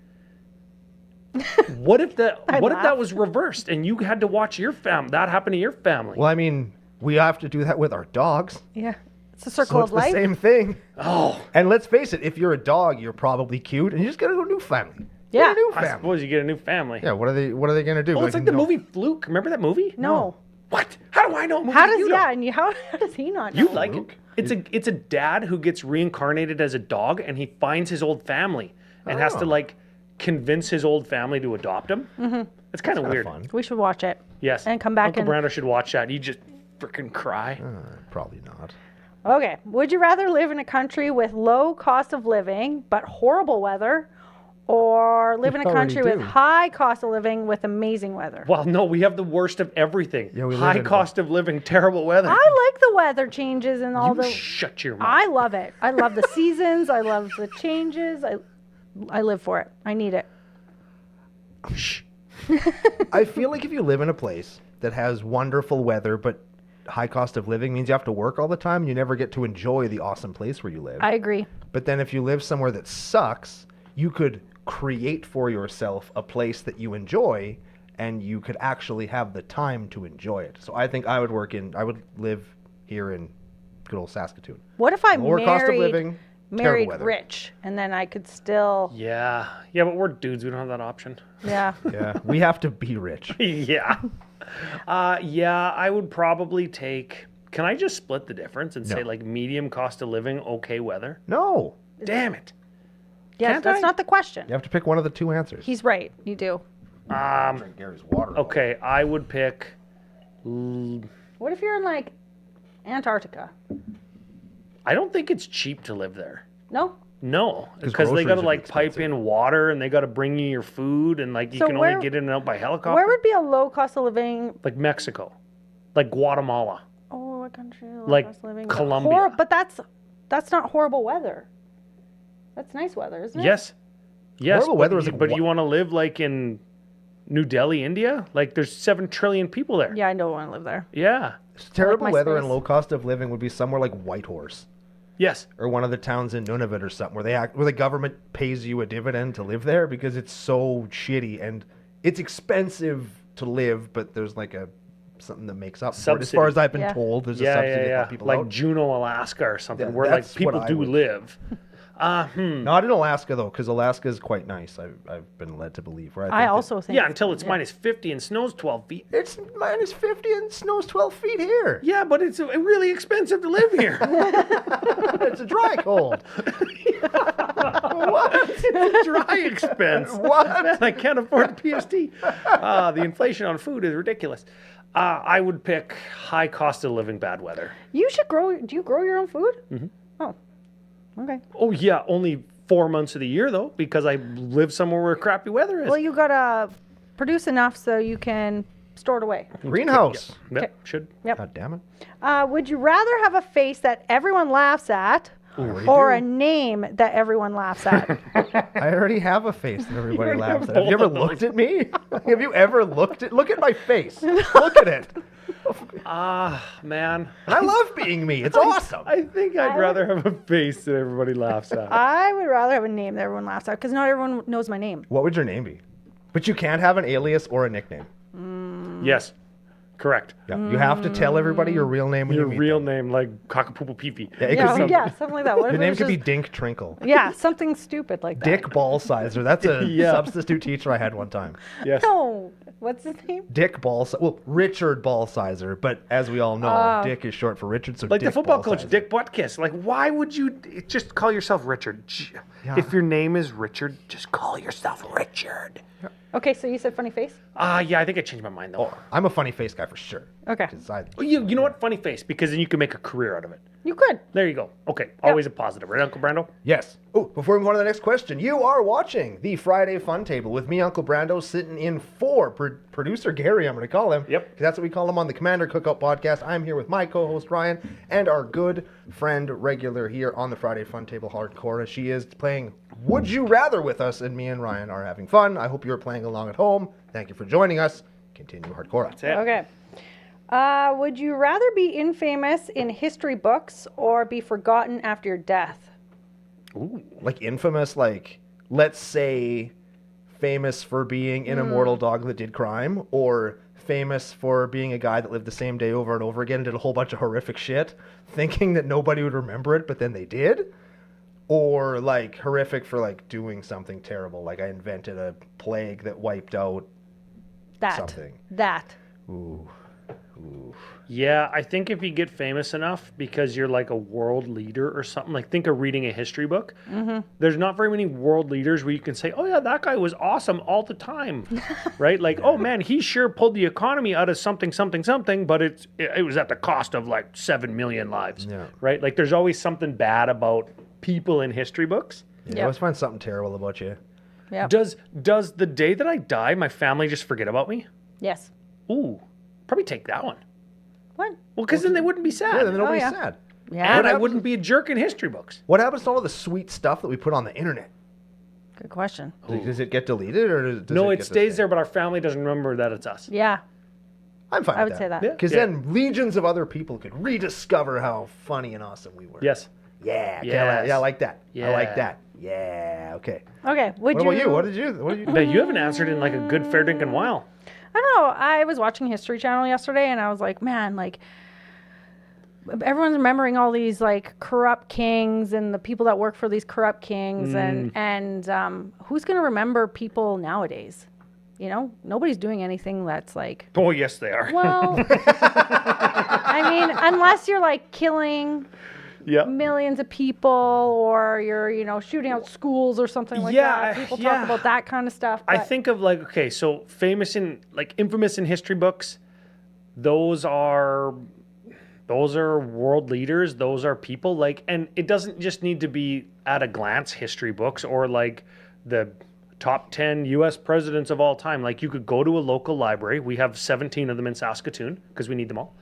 What if that was reversed and you had to watch your that happen to your family? Well, I mean, we have to do that with our dogs. Yeah. It's a circle So it's of life. the same thing. Oh, And let's face it, if you're a dog, you're probably cute, and you just get a new family. Get Yeah. a new I family. suppose you get a new family. Yeah, what are they gonna do? Oh, it's like the no- movie Fluke. Remember that movie? No. What? How do I know? a movie How that does you don't? and how does he not know? You like it? Fluke? It's a dad who gets reincarnated as a dog, and he finds his old family and has to Oh. like convince his old family to adopt him. Mm-hmm. It's kind of weird. Fun. We should watch it. Yes. And come back Uncle and- Brando should watch that. You just freaking cry. Probably not. Okay. Would you rather live in a country with low cost of living but horrible weather, or live in a already country with do. high cost of living with amazing weather? Well, no, we have the worst of everything. Yeah, we live High in- cost of living, terrible weather. I like the weather changes and all you the. shut your mouth. I love it. I love the seasons. I love the changes. I live for it. I need it. Shh. I feel like if you live in a place that has wonderful weather but high cost of living means you have to work all the time, you never get to enjoy the awesome place where you live. I agree. But then if you live somewhere that sucks, you could create for yourself a place that you enjoy and you could actually have the time to enjoy it. So I think I would live here in good old Saskatoon. What if I Lower cost of married living, terrible married weather. rich and then I could still Yeah. Yeah, but we're dudes. We don't have that option. yeah. Yeah, we have to be rich. Yeah. Yeah, I would probably take. Can I just split the difference and say No. like medium cost of living, okay weather? No, Damn it. Yes, Can't that's I? not the question. you have to pick one of the two answers. He's right. You do. Drink Gary's water. Okay, I would pick. What if you're in like Antarctica? I don't think it's cheap to live there. No? No, because they groceries got to would be like pipe expensive. in water and they got to bring you your food and like you So can where- only get in and out by helicopter. Where would be a low cost of living? Like Mexico, like Guatemala. Oh, what country? Low Like cost of living? Colombia. But that's not horrible weather. That's nice weather, isn't it? Yes, yes. Horrible but weather is you, like but what- you want to live like in New Delhi, India? Like there's 7 trillion people there. Yeah, I don't want to live there. Yeah. Terrible my weather and space. low cost of living would be somewhere like Whitehorse Yes. or one of the towns in Nunavut or something where the government pays you a dividend to live there because it's so shitty and it's expensive to live, but there's like something that makes up for it. As Subsidy. far as I've been Yeah. told, there's a Yeah, subsidy yeah, to yeah. help people Like out. Juneau, Alaska, or something, Yeah, where like that's people what I do would- live. Not in Alaska though, because Alaska is quite nice. I've been led to believe. Where I I think that also think. Yeah, until it's minus 50 and snows 12 feet. it's minus 50 and snows 12 feet here. Yeah, but it's really expensive to live here. It's a dry cold. What? It's a dry expense. What? Man, I can't afford the PST. The inflation on food is ridiculous. I would pick high cost of living, bad weather. You should grow. Do you grow your own food? Mm-hmm. Oh, okay. Oh, yeah, only 4 months of the year, though, because I live somewhere where crappy weather is. Well, you gotta produce enough so you can store it away. Greenhouse. Yep, should. God damn it. Would you rather have a face that everyone laughs at, or a name that everyone laughs at? I already have a face that everybody already laughs have at. Have you ever both of looked at me? Have you ever looked at? Look at my face. Look at it. Man. I love being me. It's awesome. I think I'd rather have a face that everybody laughs at. I would rather have a name that everyone laughs at because not everyone knows my name. What would your name be? But you can't have an alias or a nickname. Yes. Correct. Yeah. You have to tell everybody your real name when Your you meet real them. name, like Cockapoople Peepee. Yeah, it could be, Yeah, something like that. What if your it name was could be just- Dink Trinkle. Yeah, something stupid like that. Dick Ballsizer. That's a Yeah. substitute teacher I had one time. Yes. No. What's his name? Dick Ballsizer. Well, Richard Ballsizer, but as we all know, Dick is short for Richard. So Like Dick the football coach, Ballsizer. Dick Buttkiss. Like, why would you just call yourself Richard? Yeah. If your name is Richard, just call yourself Richard. Okay, so you said funny face? Yeah, I think I changed my mind, though. I'm a funny face guy for sure. Okay. 'Cause I- You know what? Funny face, because then you can make a career out of it. You could. There you go. Okay, always a positive, right, Uncle Brando? Yes. Oh, before we move on to the next question, you are watching the Friday Fun Table with me, Uncle Brando, sitting in for producer Gary, I'm going to call him. Yep. 'Cause that's what we call him on the Commander Cookout podcast. I'm here with my co-host Ryan and our good friend regular here on the Friday Fun Table, Hardcore. She is playing Would You Rather with us, and me and Ryan are having fun. I hope you're playing along at home. Thank you for joining us. Continue Hardcore. That's it. Okay. Would you rather be infamous in history books or be forgotten after your death? Like infamous, like, let's say famous for being an immortal dog that did crime, or famous for being a guy that lived the same day over and over again and did a whole bunch of horrific shit, thinking that nobody would remember it, but then they did? Or like horrific for like doing something terrible, like I invented a plague that wiped out something. That. Ooh. Yeah, I think if you get famous enough because you're like a world leader or something, like think of reading a history book. Mm-hmm. There's not very many world leaders where you can say, oh yeah, that guy was awesome all the time, right? Like, oh man, he sure pulled the economy out of something, but it was at the cost of like 7 million lives, Yeah. right? Like there's always something bad about people in history books. Yeah, Yep. I always find something terrible about you. Yeah. Does the day that I die, my family just forget about me? Yes. Ooh, probably take that one. What? Well, because then they wouldn't be sad. Yeah, then nobody's yeah. sad. Yeah. And I wouldn't be a jerk in history books. What happens to all of the sweet stuff that we put on the internet? Good question. Does it get deleted or does No, it it get to stays stay? there, but our family doesn't remember that it's us. Yeah. I'm fine I with would say that. Yeah. Because then legions of other people could rediscover how funny and awesome we were. Yes. Yeah. Okay, Yes. I like that. I like Yeah. that. Yeah. Okay. Okay. Would What you? about you? What did you do? But you haven't answered in like a good fair dinkum while. I don't know. I was watching History Channel yesterday, and I was like, man, like everyone's remembering all these like corrupt kings and the people that work for these corrupt kings, and who's gonna remember people nowadays? You know, nobody's doing anything that's like. Oh, yes, they are. Well, I mean, unless you're like killing Yeah. millions of people or you're, you know, shooting out schools or something like Yeah, that. People yeah. talk about that kind of stuff. I but- think of like, okay, so infamous in history books, those are world leaders. Those are people like, and it doesn't just need to be at a glance history books or like the top 10 U.S. presidents of all time. Like you could go to a local library. We have 17 of them in Saskatoon because we need them all.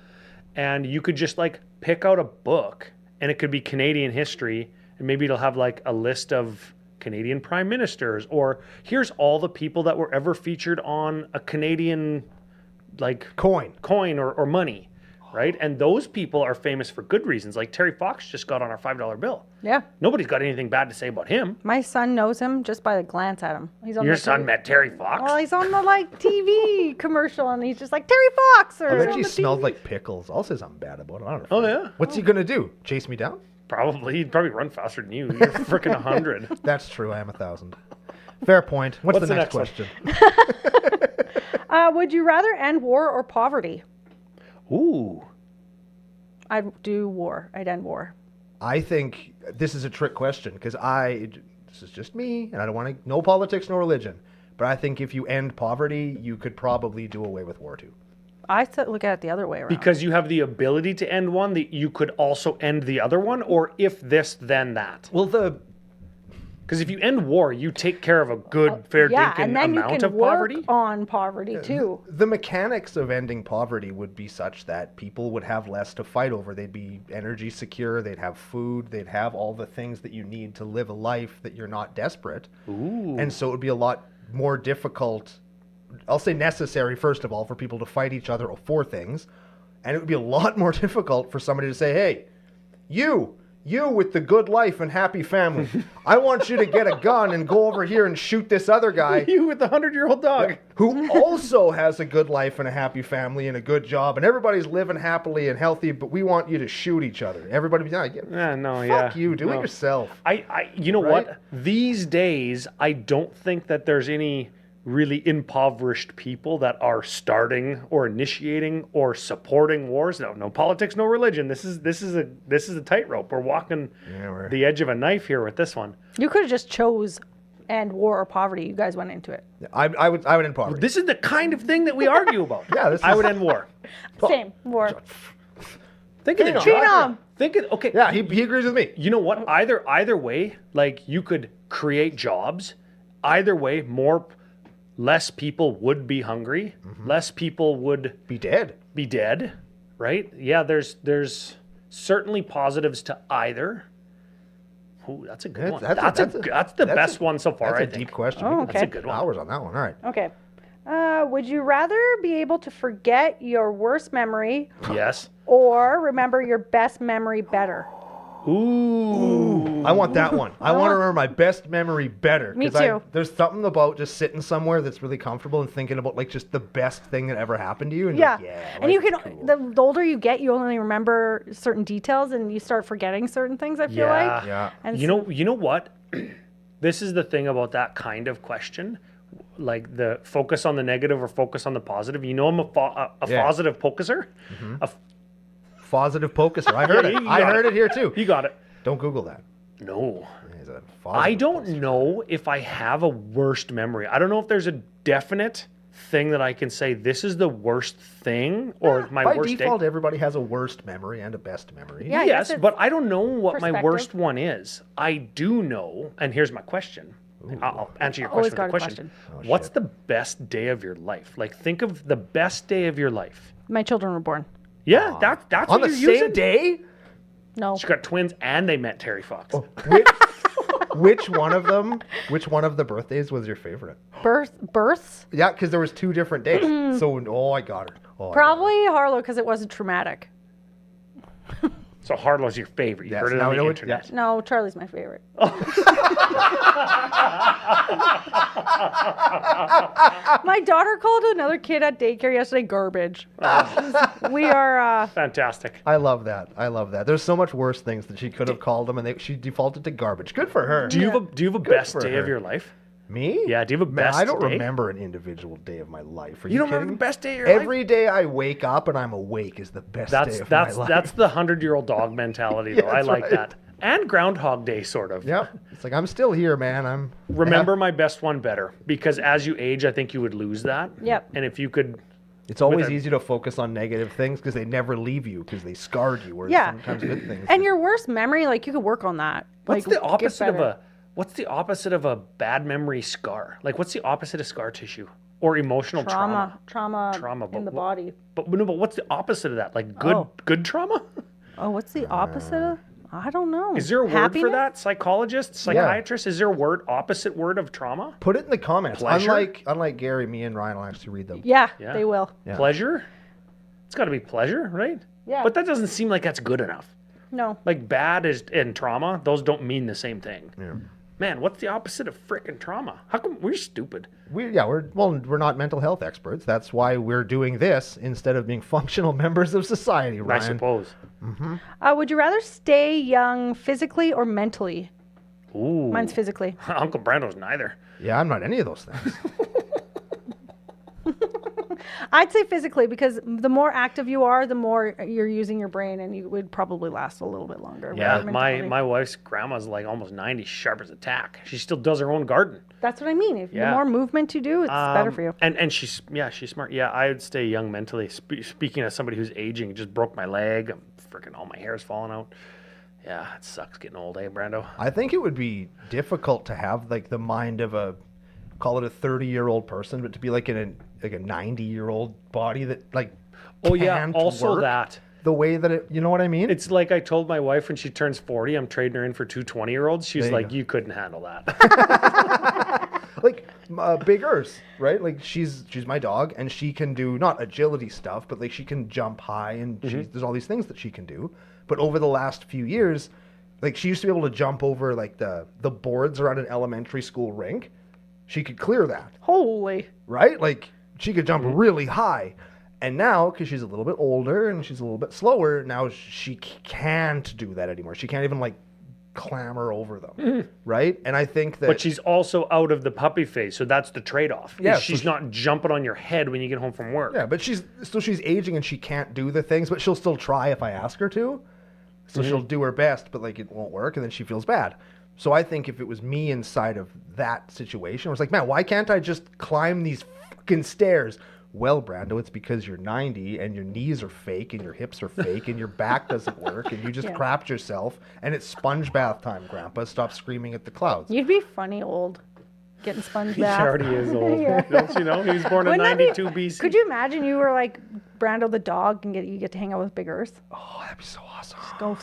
And you could just like pick out a book and it could be Canadian history. And maybe it'll have like a list of Canadian prime ministers, or here's all the people that were ever featured on a Canadian like Coin. or money, right? And those people are famous for good reasons. Like Terry Fox just got on our $5 bill. Yeah. Nobody's got anything bad to say about him. My son knows him just by the glance at him. He's on Your the son TV. met Terry Fox? Well, he's on the like TV commercial, and he's just like Terry Fox. Or I bet on he the smells TV. like pickles. I'll say something bad about it. I don't know. Oh, yeah? What's he gonna do? Chase me down? Probably. He'd probably run faster than you. You're freaking 100. That's true. I am 1,000. Fair point. What's the next one? question? Would you rather end war or poverty? Ooh. I'd do war. I'd end war. I think this is a trick question because this is just me, and I don't want to, no politics, no religion. But I think if you end poverty, you could probably do away with war too. I look at it the other way around. Because you have the ability to end one, that you could also end the other one, or if this, then that. Well, Because if you end war, you take care of a good, fair yeah, dinkum and then you amount can of work poverty. on poverty too. the mechanics of ending poverty would be such that people would have less to fight over. They'd be energy secure. They'd have food. They'd have all the things that you need to live a life that you're not desperate. Ooh. And so it would be a lot more difficult, I'll say necessary, first of all, for people to fight each other for things. And it would be a lot more difficult for somebody to say, hey, you you with the good life and happy family, I want you to get a gun and go over here and shoot this other guy You with the 100-year-old dog. who also has a good life and a happy family and a good job, and everybody's living happily and healthy, but we want you to shoot each other. Everybody, fuck you, do it yourself. You know Right? what? These days, I don't think that there's any really impoverished people that are starting or initiating or supporting wars. No politics, no religion. This is a tightrope. We're walking the edge of a knife here with this one. You could have just chose end war or poverty. You guys went into it. I would end poverty. This is the kind of thing that we argue about. Yeah, I would end war. Same war. Think of the Phenom. okay. Yeah, he agrees with me. You know what? Either way, like you could create jobs. Either way, less people would be hungry. Less people would Be dead. right? Yeah, there's certainly positives to either. Ooh, that's a good one. That's the best one so far, That's I a think. deep question. Oh, We okay. could That's a good one. hours on that one. All right. Okay. Would you rather be able to forget your worst memory Yes. or remember your best memory better? Ooh. I want that one. I want to remember my best memory better. Me 'cause too. There's something about just sitting somewhere that's really comfortable and thinking about like just the best thing that ever happened to you. And Yeah. you're like, And you life can, is cool. the older you get, you only remember certain details and you start forgetting certain things, I feel like. Yeah. And You know what? This is the thing about that kind of question, like the focus on the negative or focus on the positive. You know, I'm a Yeah. positive focuser. Positive pokuser. I heard it. You I got heard it here too. You got it. Don't Google that. No. He's a I positive don't pokuser. know if I have a worst memory. I don't know if there's a definite thing that I can say this is the worst thing or my By worst default, day. everybody has a worst memory and a best memory. Yeah, I guess Yes, it's but I don't know what my perspective. worst one is. I do know, and here's my question. I'll answer your Always question with a got a question. question. What's the best day of your life? Like, think of the best day of your life. my children were born. Yeah, that's On what the you're same using. day? No. She got twins, and they met Terry Fox. Which one of them? Which one of the birthdays was your favorite? Births? Yeah, because there was 2 different days. So, I got her. Oh, I got her. Probably Harlow because it wasn't traumatic. So Harlow's your favorite. You Yes, heard it now on we the know what- internet. yes. No, Charlie's my favorite. My daughter called another kid at daycare yesterday garbage. We are, Fantastic. I love that. I love that. There's so much worse things that she could have called them, and she defaulted to garbage. Good for her. Do you have a best for day her. of your life? Me? Yeah, do you have a Man, best I don't day? remember an individual day of my life. Are You don't kidding remember me? the best day of your life? Every day I wake up and I'm awake is the best day of my life. That's the 100-year-old dog mentality, though. Yeah, I that's like right. that. And Groundhog Day, sort of. Yeah. It's like I'm still here, man. I'm Remember my best one better, because as you age, I think you would lose that. Yep. And if you could, It's always a- easy to focus on negative things because they never leave you because they scarred you. Whereas Yeah. sometimes good things. and your worst memory, like you could work on that. what's Like, the get opposite of better. what's the opposite of a bad memory scar? Like, what's the opposite of scar tissue or emotional trauma? Trauma Trauma, in the but- body. But what's the opposite of that? Like good trauma? Oh, what's the opposite of? I don't know. Is there a word for Happiness? that? Psychologist, psychiatrist? Is there a opposite word of trauma? Put it in the comments. Pleasure? Unlike Gary, me and Ryan will actually read them. Yeah, Yeah. they will. Yeah. Pleasure? It's got to be pleasure, right? Yeah. But that doesn't seem like that's good enough. No. Like bad and trauma, those don't mean the same thing. Yeah. Man, what's the opposite of frickin' trauma? How come we're stupid? We're not mental health experts. That's why we're doing this instead of being functional members of society, I Ryan. suppose. Would you rather stay young physically or mentally? Ooh. Mine's physically. Uncle Brando's neither. Yeah, I'm not any of those things. I'd say physically because the more active you are, the more you're using your brain, and you would probably last a little bit longer. Yeah, without my mentality. wife's grandma's like almost 90, sharp as a tack. She still does her own garden. That's what I mean. If Yeah. the more movement you do, it's better for you. And she's smart. Yeah, I would stay young mentally. Speaking of somebody who's aging, it just broke my leg. Freaking all my hair's falling out. Yeah, it sucks getting old, eh, Brando? I think it would be difficult to have like the mind of a, call it a 30-year-old person, but to be like in a 90-year-old body that like. Oh yeah, can't also work that. the way that it. You know what I mean? It's like I told my wife when she turns 40, I'm trading her in for 2 20-year-olds. She's There you like, go. you couldn't handle that. like Big Urs, right? Like she's my dog, and she can do not agility stuff, but like she can jump high, and there's all these things that she can do. But over the last few years, like she used to be able to jump over like the boards around an elementary school rink. She could clear that, Holy. right? Like she could jump really high. And now, because she's a little bit older and she's a little bit slower, now she can't do that anymore. She can't even like clamber over them, right? And I think that. But she's also out of the puppy phase, so that's the trade-off. Yeah, She's so not jumping on your head when you get home from work. Yeah, but she's aging and she can't do the things, but she'll still try if I ask her to. So she'll do her best, but like it won't work, and then she feels bad. So I think if it was me inside of that situation, I was like, man, why can't I just climb these fucking stairs? Well, Brando, it's because you're 90 and your knees are fake and your hips are fake and your back doesn't work and you just crapped yourself and it's sponge bath time, Grandpa. Stop screaming at the clouds. You'd be funny old. Getting sponge He bath. already is old. Don't you know? He was born in Wouldn't that be- 92 BC. Could you imagine you were like Brando the dog and you get to hang out with Big Earth? Oh, that'd be so awesome. Go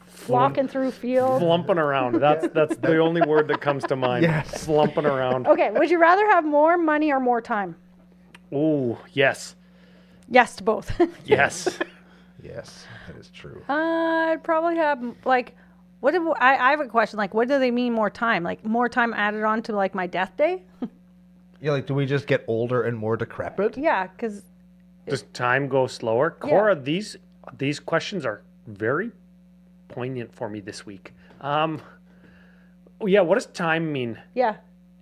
flocking through fields. Flumping around. That's the only word that comes to mind. Yes. Slumping around. Okay, would you rather have more money or more time? Oh, yes. Yes to both. Yes. Yes, that is true. I'd probably have like, I have a question. Like, what do they mean more time? Like more time added on to like my death day? Yeah, like do we just get older and more decrepit? Yeah, because Does time go slower? Cora, these questions are very poignant for me this week. Yeah, what does time mean? yeah,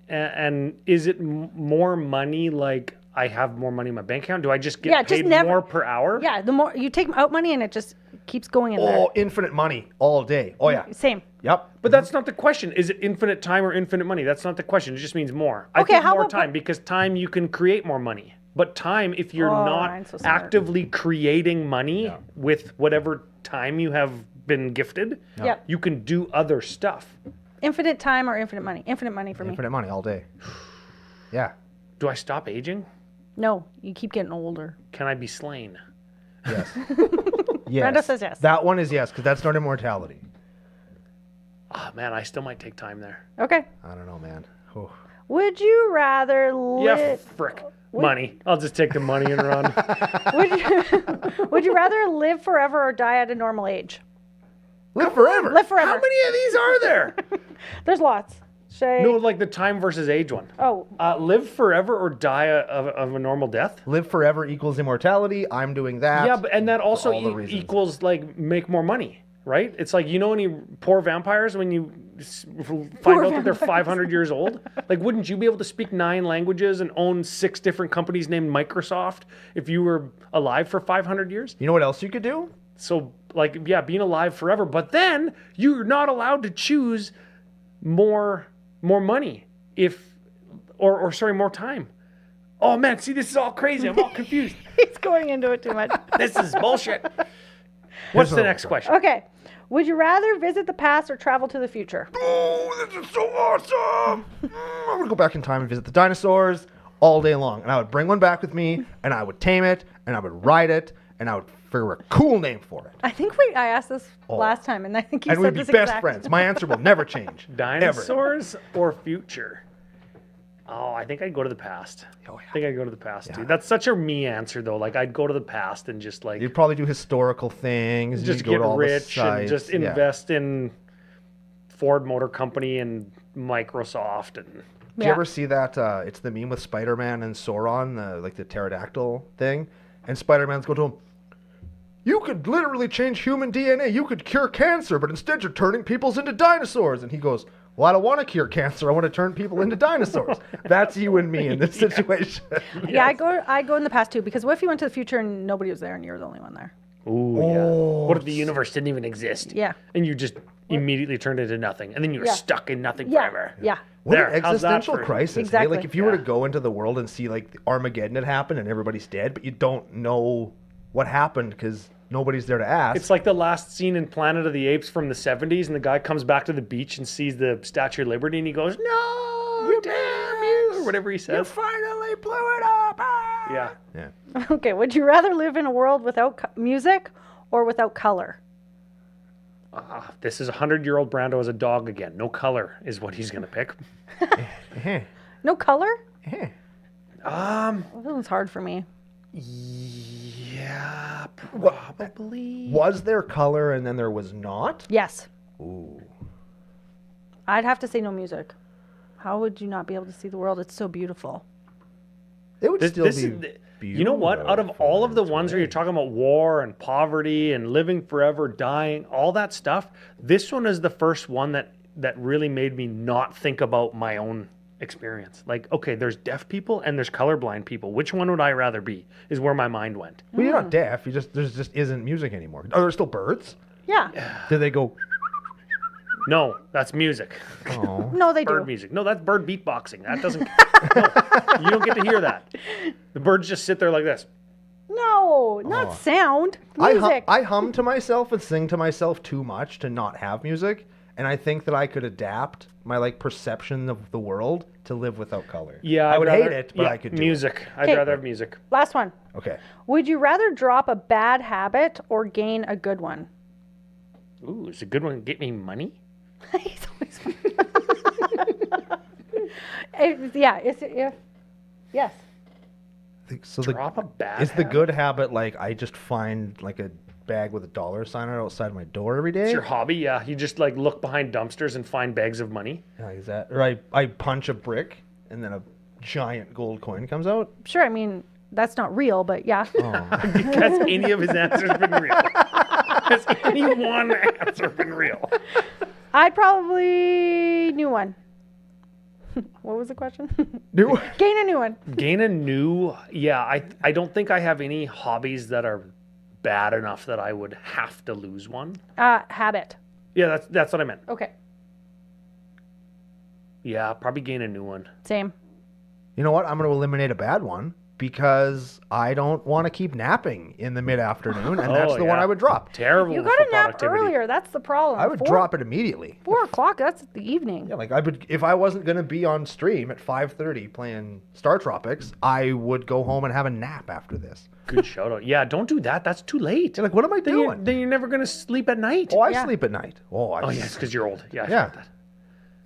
And is it more money like I have more money in my bank account? Do I just get paid more per hour? yeah. The more you take out money and it just keeps going in there. Oh, infinite money all day. Oh yeah. Same. Yep. But that's not the question. Is it infinite time or infinite money? That's not the question. It just means more. I Okay, think how more about- time because time you can create more money. But time, if you're Oh, not Ryan's so smart. actively creating money with whatever time you have been gifted, Yep. you can do other stuff. Infinite time or infinite money? Infinite money for me. Infinite money all day. Yeah. Do I stop aging? No, you keep getting older. Can I be slain? Yes. Yes. Brando says yes. That one is yes, because that's not immortality. Oh, man, I still might take time there. Okay. I don't know, man. Oh. Would you rather Yeah, live? frick. Money. I'll just take the money and run. Would you rather live forever or die at a normal age? Live forever. Live forever. How many of these are there? There's lots. Shay. No, like the time versus age one. Oh, Live forever or die of a normal death? Live forever equals immortality. I'm doing that. Yeah, but and that also all the reasons. equals like make more money, right? It's like any poor vampires when you find out that they're 500 years old? Like, wouldn't you be able to speak 9 languages and own 6 different companies named Microsoft if you were alive for 500 years? You know what else you could do? So, like, yeah, being alive forever, but then you're not allowed to choose more money or more time. Oh man, see, this is all crazy. I'm all confused. he's going into it too much. This is bullshit. What's the another next question? Okay. Would you rather visit the past or travel to the future? Oh, this is so awesome. I would go back in time and visit the dinosaurs all day long. And I would bring one back with me, and I would tame it, and I would ride it, and I would figure a cool name for it. I think I asked this last time, and I think you And said we'd be this best exact. friends. My answer will never change. Ever. Dinosaurs or future? Oh, I think I'd go to the past. Oh, yeah. I think I'd go to the past too. That's such a me answer though. Like I'd go to the past and just like You'd probably do historical things. just You'd go get to all the rich and sites. just Yeah. invest in Ford Motor Company and Microsoft and Do Yeah. you ever see that? It's the meme with Spider-Man and Sauron, like the pterodactyl thing. And Spider-Man's going to him, you could literally change human DNA. You could cure cancer, but instead you're turning peoples into dinosaurs. And he goes, well, I don't want to cure cancer. I want to turn people into dinosaurs. That's you and me in this situation. Yeah, I go in the past too, because what if you went to the future and nobody was there and you're the only one there? ooh yeah. What if the universe didn't even exist? Yeah. And you just immediately turned into nothing, and then you're Yeah. stuck in nothing Yeah. forever. Yeah. What There, an how's that existential for- crisis. Hey? Exactly. Like if you were to go into the world and see like Armageddon had happened and everybody's dead, but you don't know what happened because nobody's there to ask. It's like the last scene in Planet of the Apes from the 70s, and the guy comes back to the beach and sees the Statue of Liberty, and he goes, "No, damn you," or whatever he says. finally blew it up. Ah! Yeah. Yeah. Okay. Would you rather live in a world without music or without color? This is 100-year-old Brando as a dog again. No color is what he's going to pick. No color? Eh. That one's hard for me. Yeah, probably. Was there color and then there was not? Yes. Ooh. I'd have to say no music. How would you not be able to see the world? It's so beautiful. It would This still is be you know what? Out of all of the ones where you're talking about war and poverty and living forever, dying, all that stuff, this one is the first one that really made me not think about my own experience. Like, okay, there's deaf people and there's colorblind people. Which one would I rather be? Is where my mind went. Well, you're not deaf. There just isn't music anymore. Are there still birds? Yeah. Do they go? No, that's music. Oh. No, they Bird do. music. No, that's bird beatboxing. That doesn't. No, you don't get to hear that. The birds just sit there like this. No, not sound. Music. I hum to myself and sing to myself too much to not have music, and I think that I could adapt my like perception of the world to live without color. Yeah, I I'd would rather- hate it, but yeah, I could do music. I'd Okay. rather have music. Last one. it. Okay. Would you rather drop a bad habit or gain a good one? Ooh, is a good one get me money? He's always fun. Yes. So Drop a bad is the good habit like I just find like a bag with a dollar sign on it outside my door every day? It's your hobby, yeah. You just like look behind dumpsters and find bags of money. Yeah, is that or I punch a brick and then a giant gold coin comes out? Sure. I mean, that's not real, but yeah. Has any of his answers been real? Has any one answer been real? I'd probably new one. What was the question? Do Gain a new one. Gain a new, yeah. I don't think I have any hobbies that are bad enough that I would have to lose one. Habit. Yeah, that's what I meant. Okay. Yeah, probably gain a new one. Same. You know what? I'm going to eliminate a bad one because I don't want to keep napping in the mid-afternoon, and that's Oh, the one yeah. I would drop. Terrible. You for gotta nap productivity. earlier. That's the problem. I would drop it immediately. 4 o'clock. That's the evening. Yeah, like I would if I wasn't going to be on stream at 5:30 playing Star Tropics, I would go home and have a nap after this. Good shout out. Yeah, don't do that. That's too late. You're like, what am I Then you're, doing? then you're never gonna sleep at night. Oh, I Yeah. sleep at night. Oh, Oh, yeah, it's because you're old. Yeah, I Yeah. forgot that.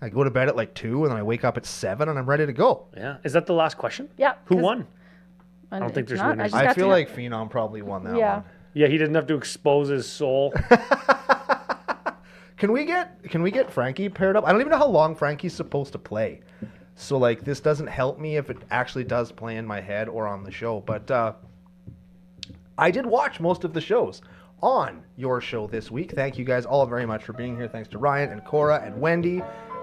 I go to bed at like 2 and then I wake up at 7 and I'm ready to go. Yeah. Is that the last question? Yeah. Who 'cause- won? I don't think there's winners. just I got feel to- like Phenom probably won that Yeah. one. Yeah, he didn't have to expose his soul. Can we get Frankie paired up? I don't even know how long Frankie's supposed to play. So like this doesn't help me if it actually does play in my head or on the show. But I did watch most of the shows on your show this week. Thank you guys all very much for being here. Thanks to Ryan and Cora and Wendy.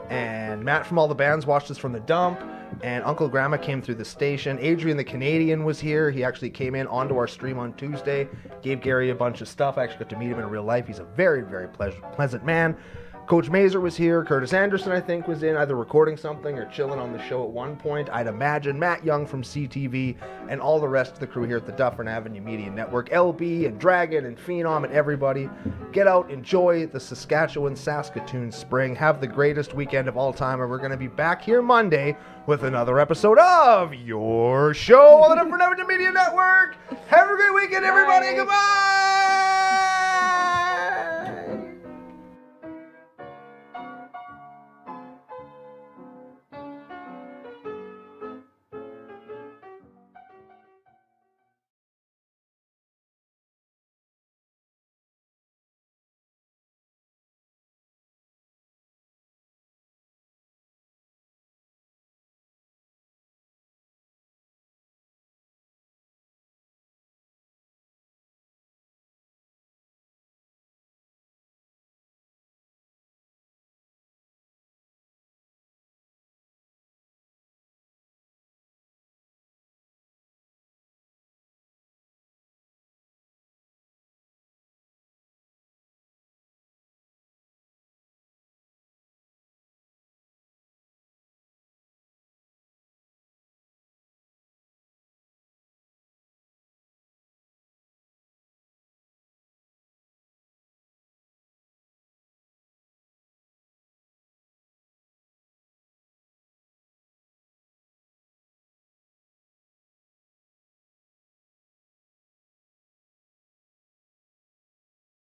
And Matt from All the Bands watched us from the dump. And Uncle Grandma came through the station. Adrian the Canadian was here. He actually came in onto our stream on Tuesday. Gave Gary a bunch of stuff. I actually got to meet him in real life. He's a very, very pleasant man. Coach Mazer was here. Curtis Anderson, I think, was in either recording something or chilling on the show at one point. I'd imagine Matt Young from CTV and all the rest of the crew here at the Dufferin Ave Media Network. LB and Dragon and Phenom and everybody. Get out, enjoy the Saskatchewan-Saskatoon spring. Have the greatest weekend of all time. And we're going to be back here Monday with another episode of Your Show on the Dufferin Ave Media Network. Have a great weekend, everybody. Bye. Goodbye.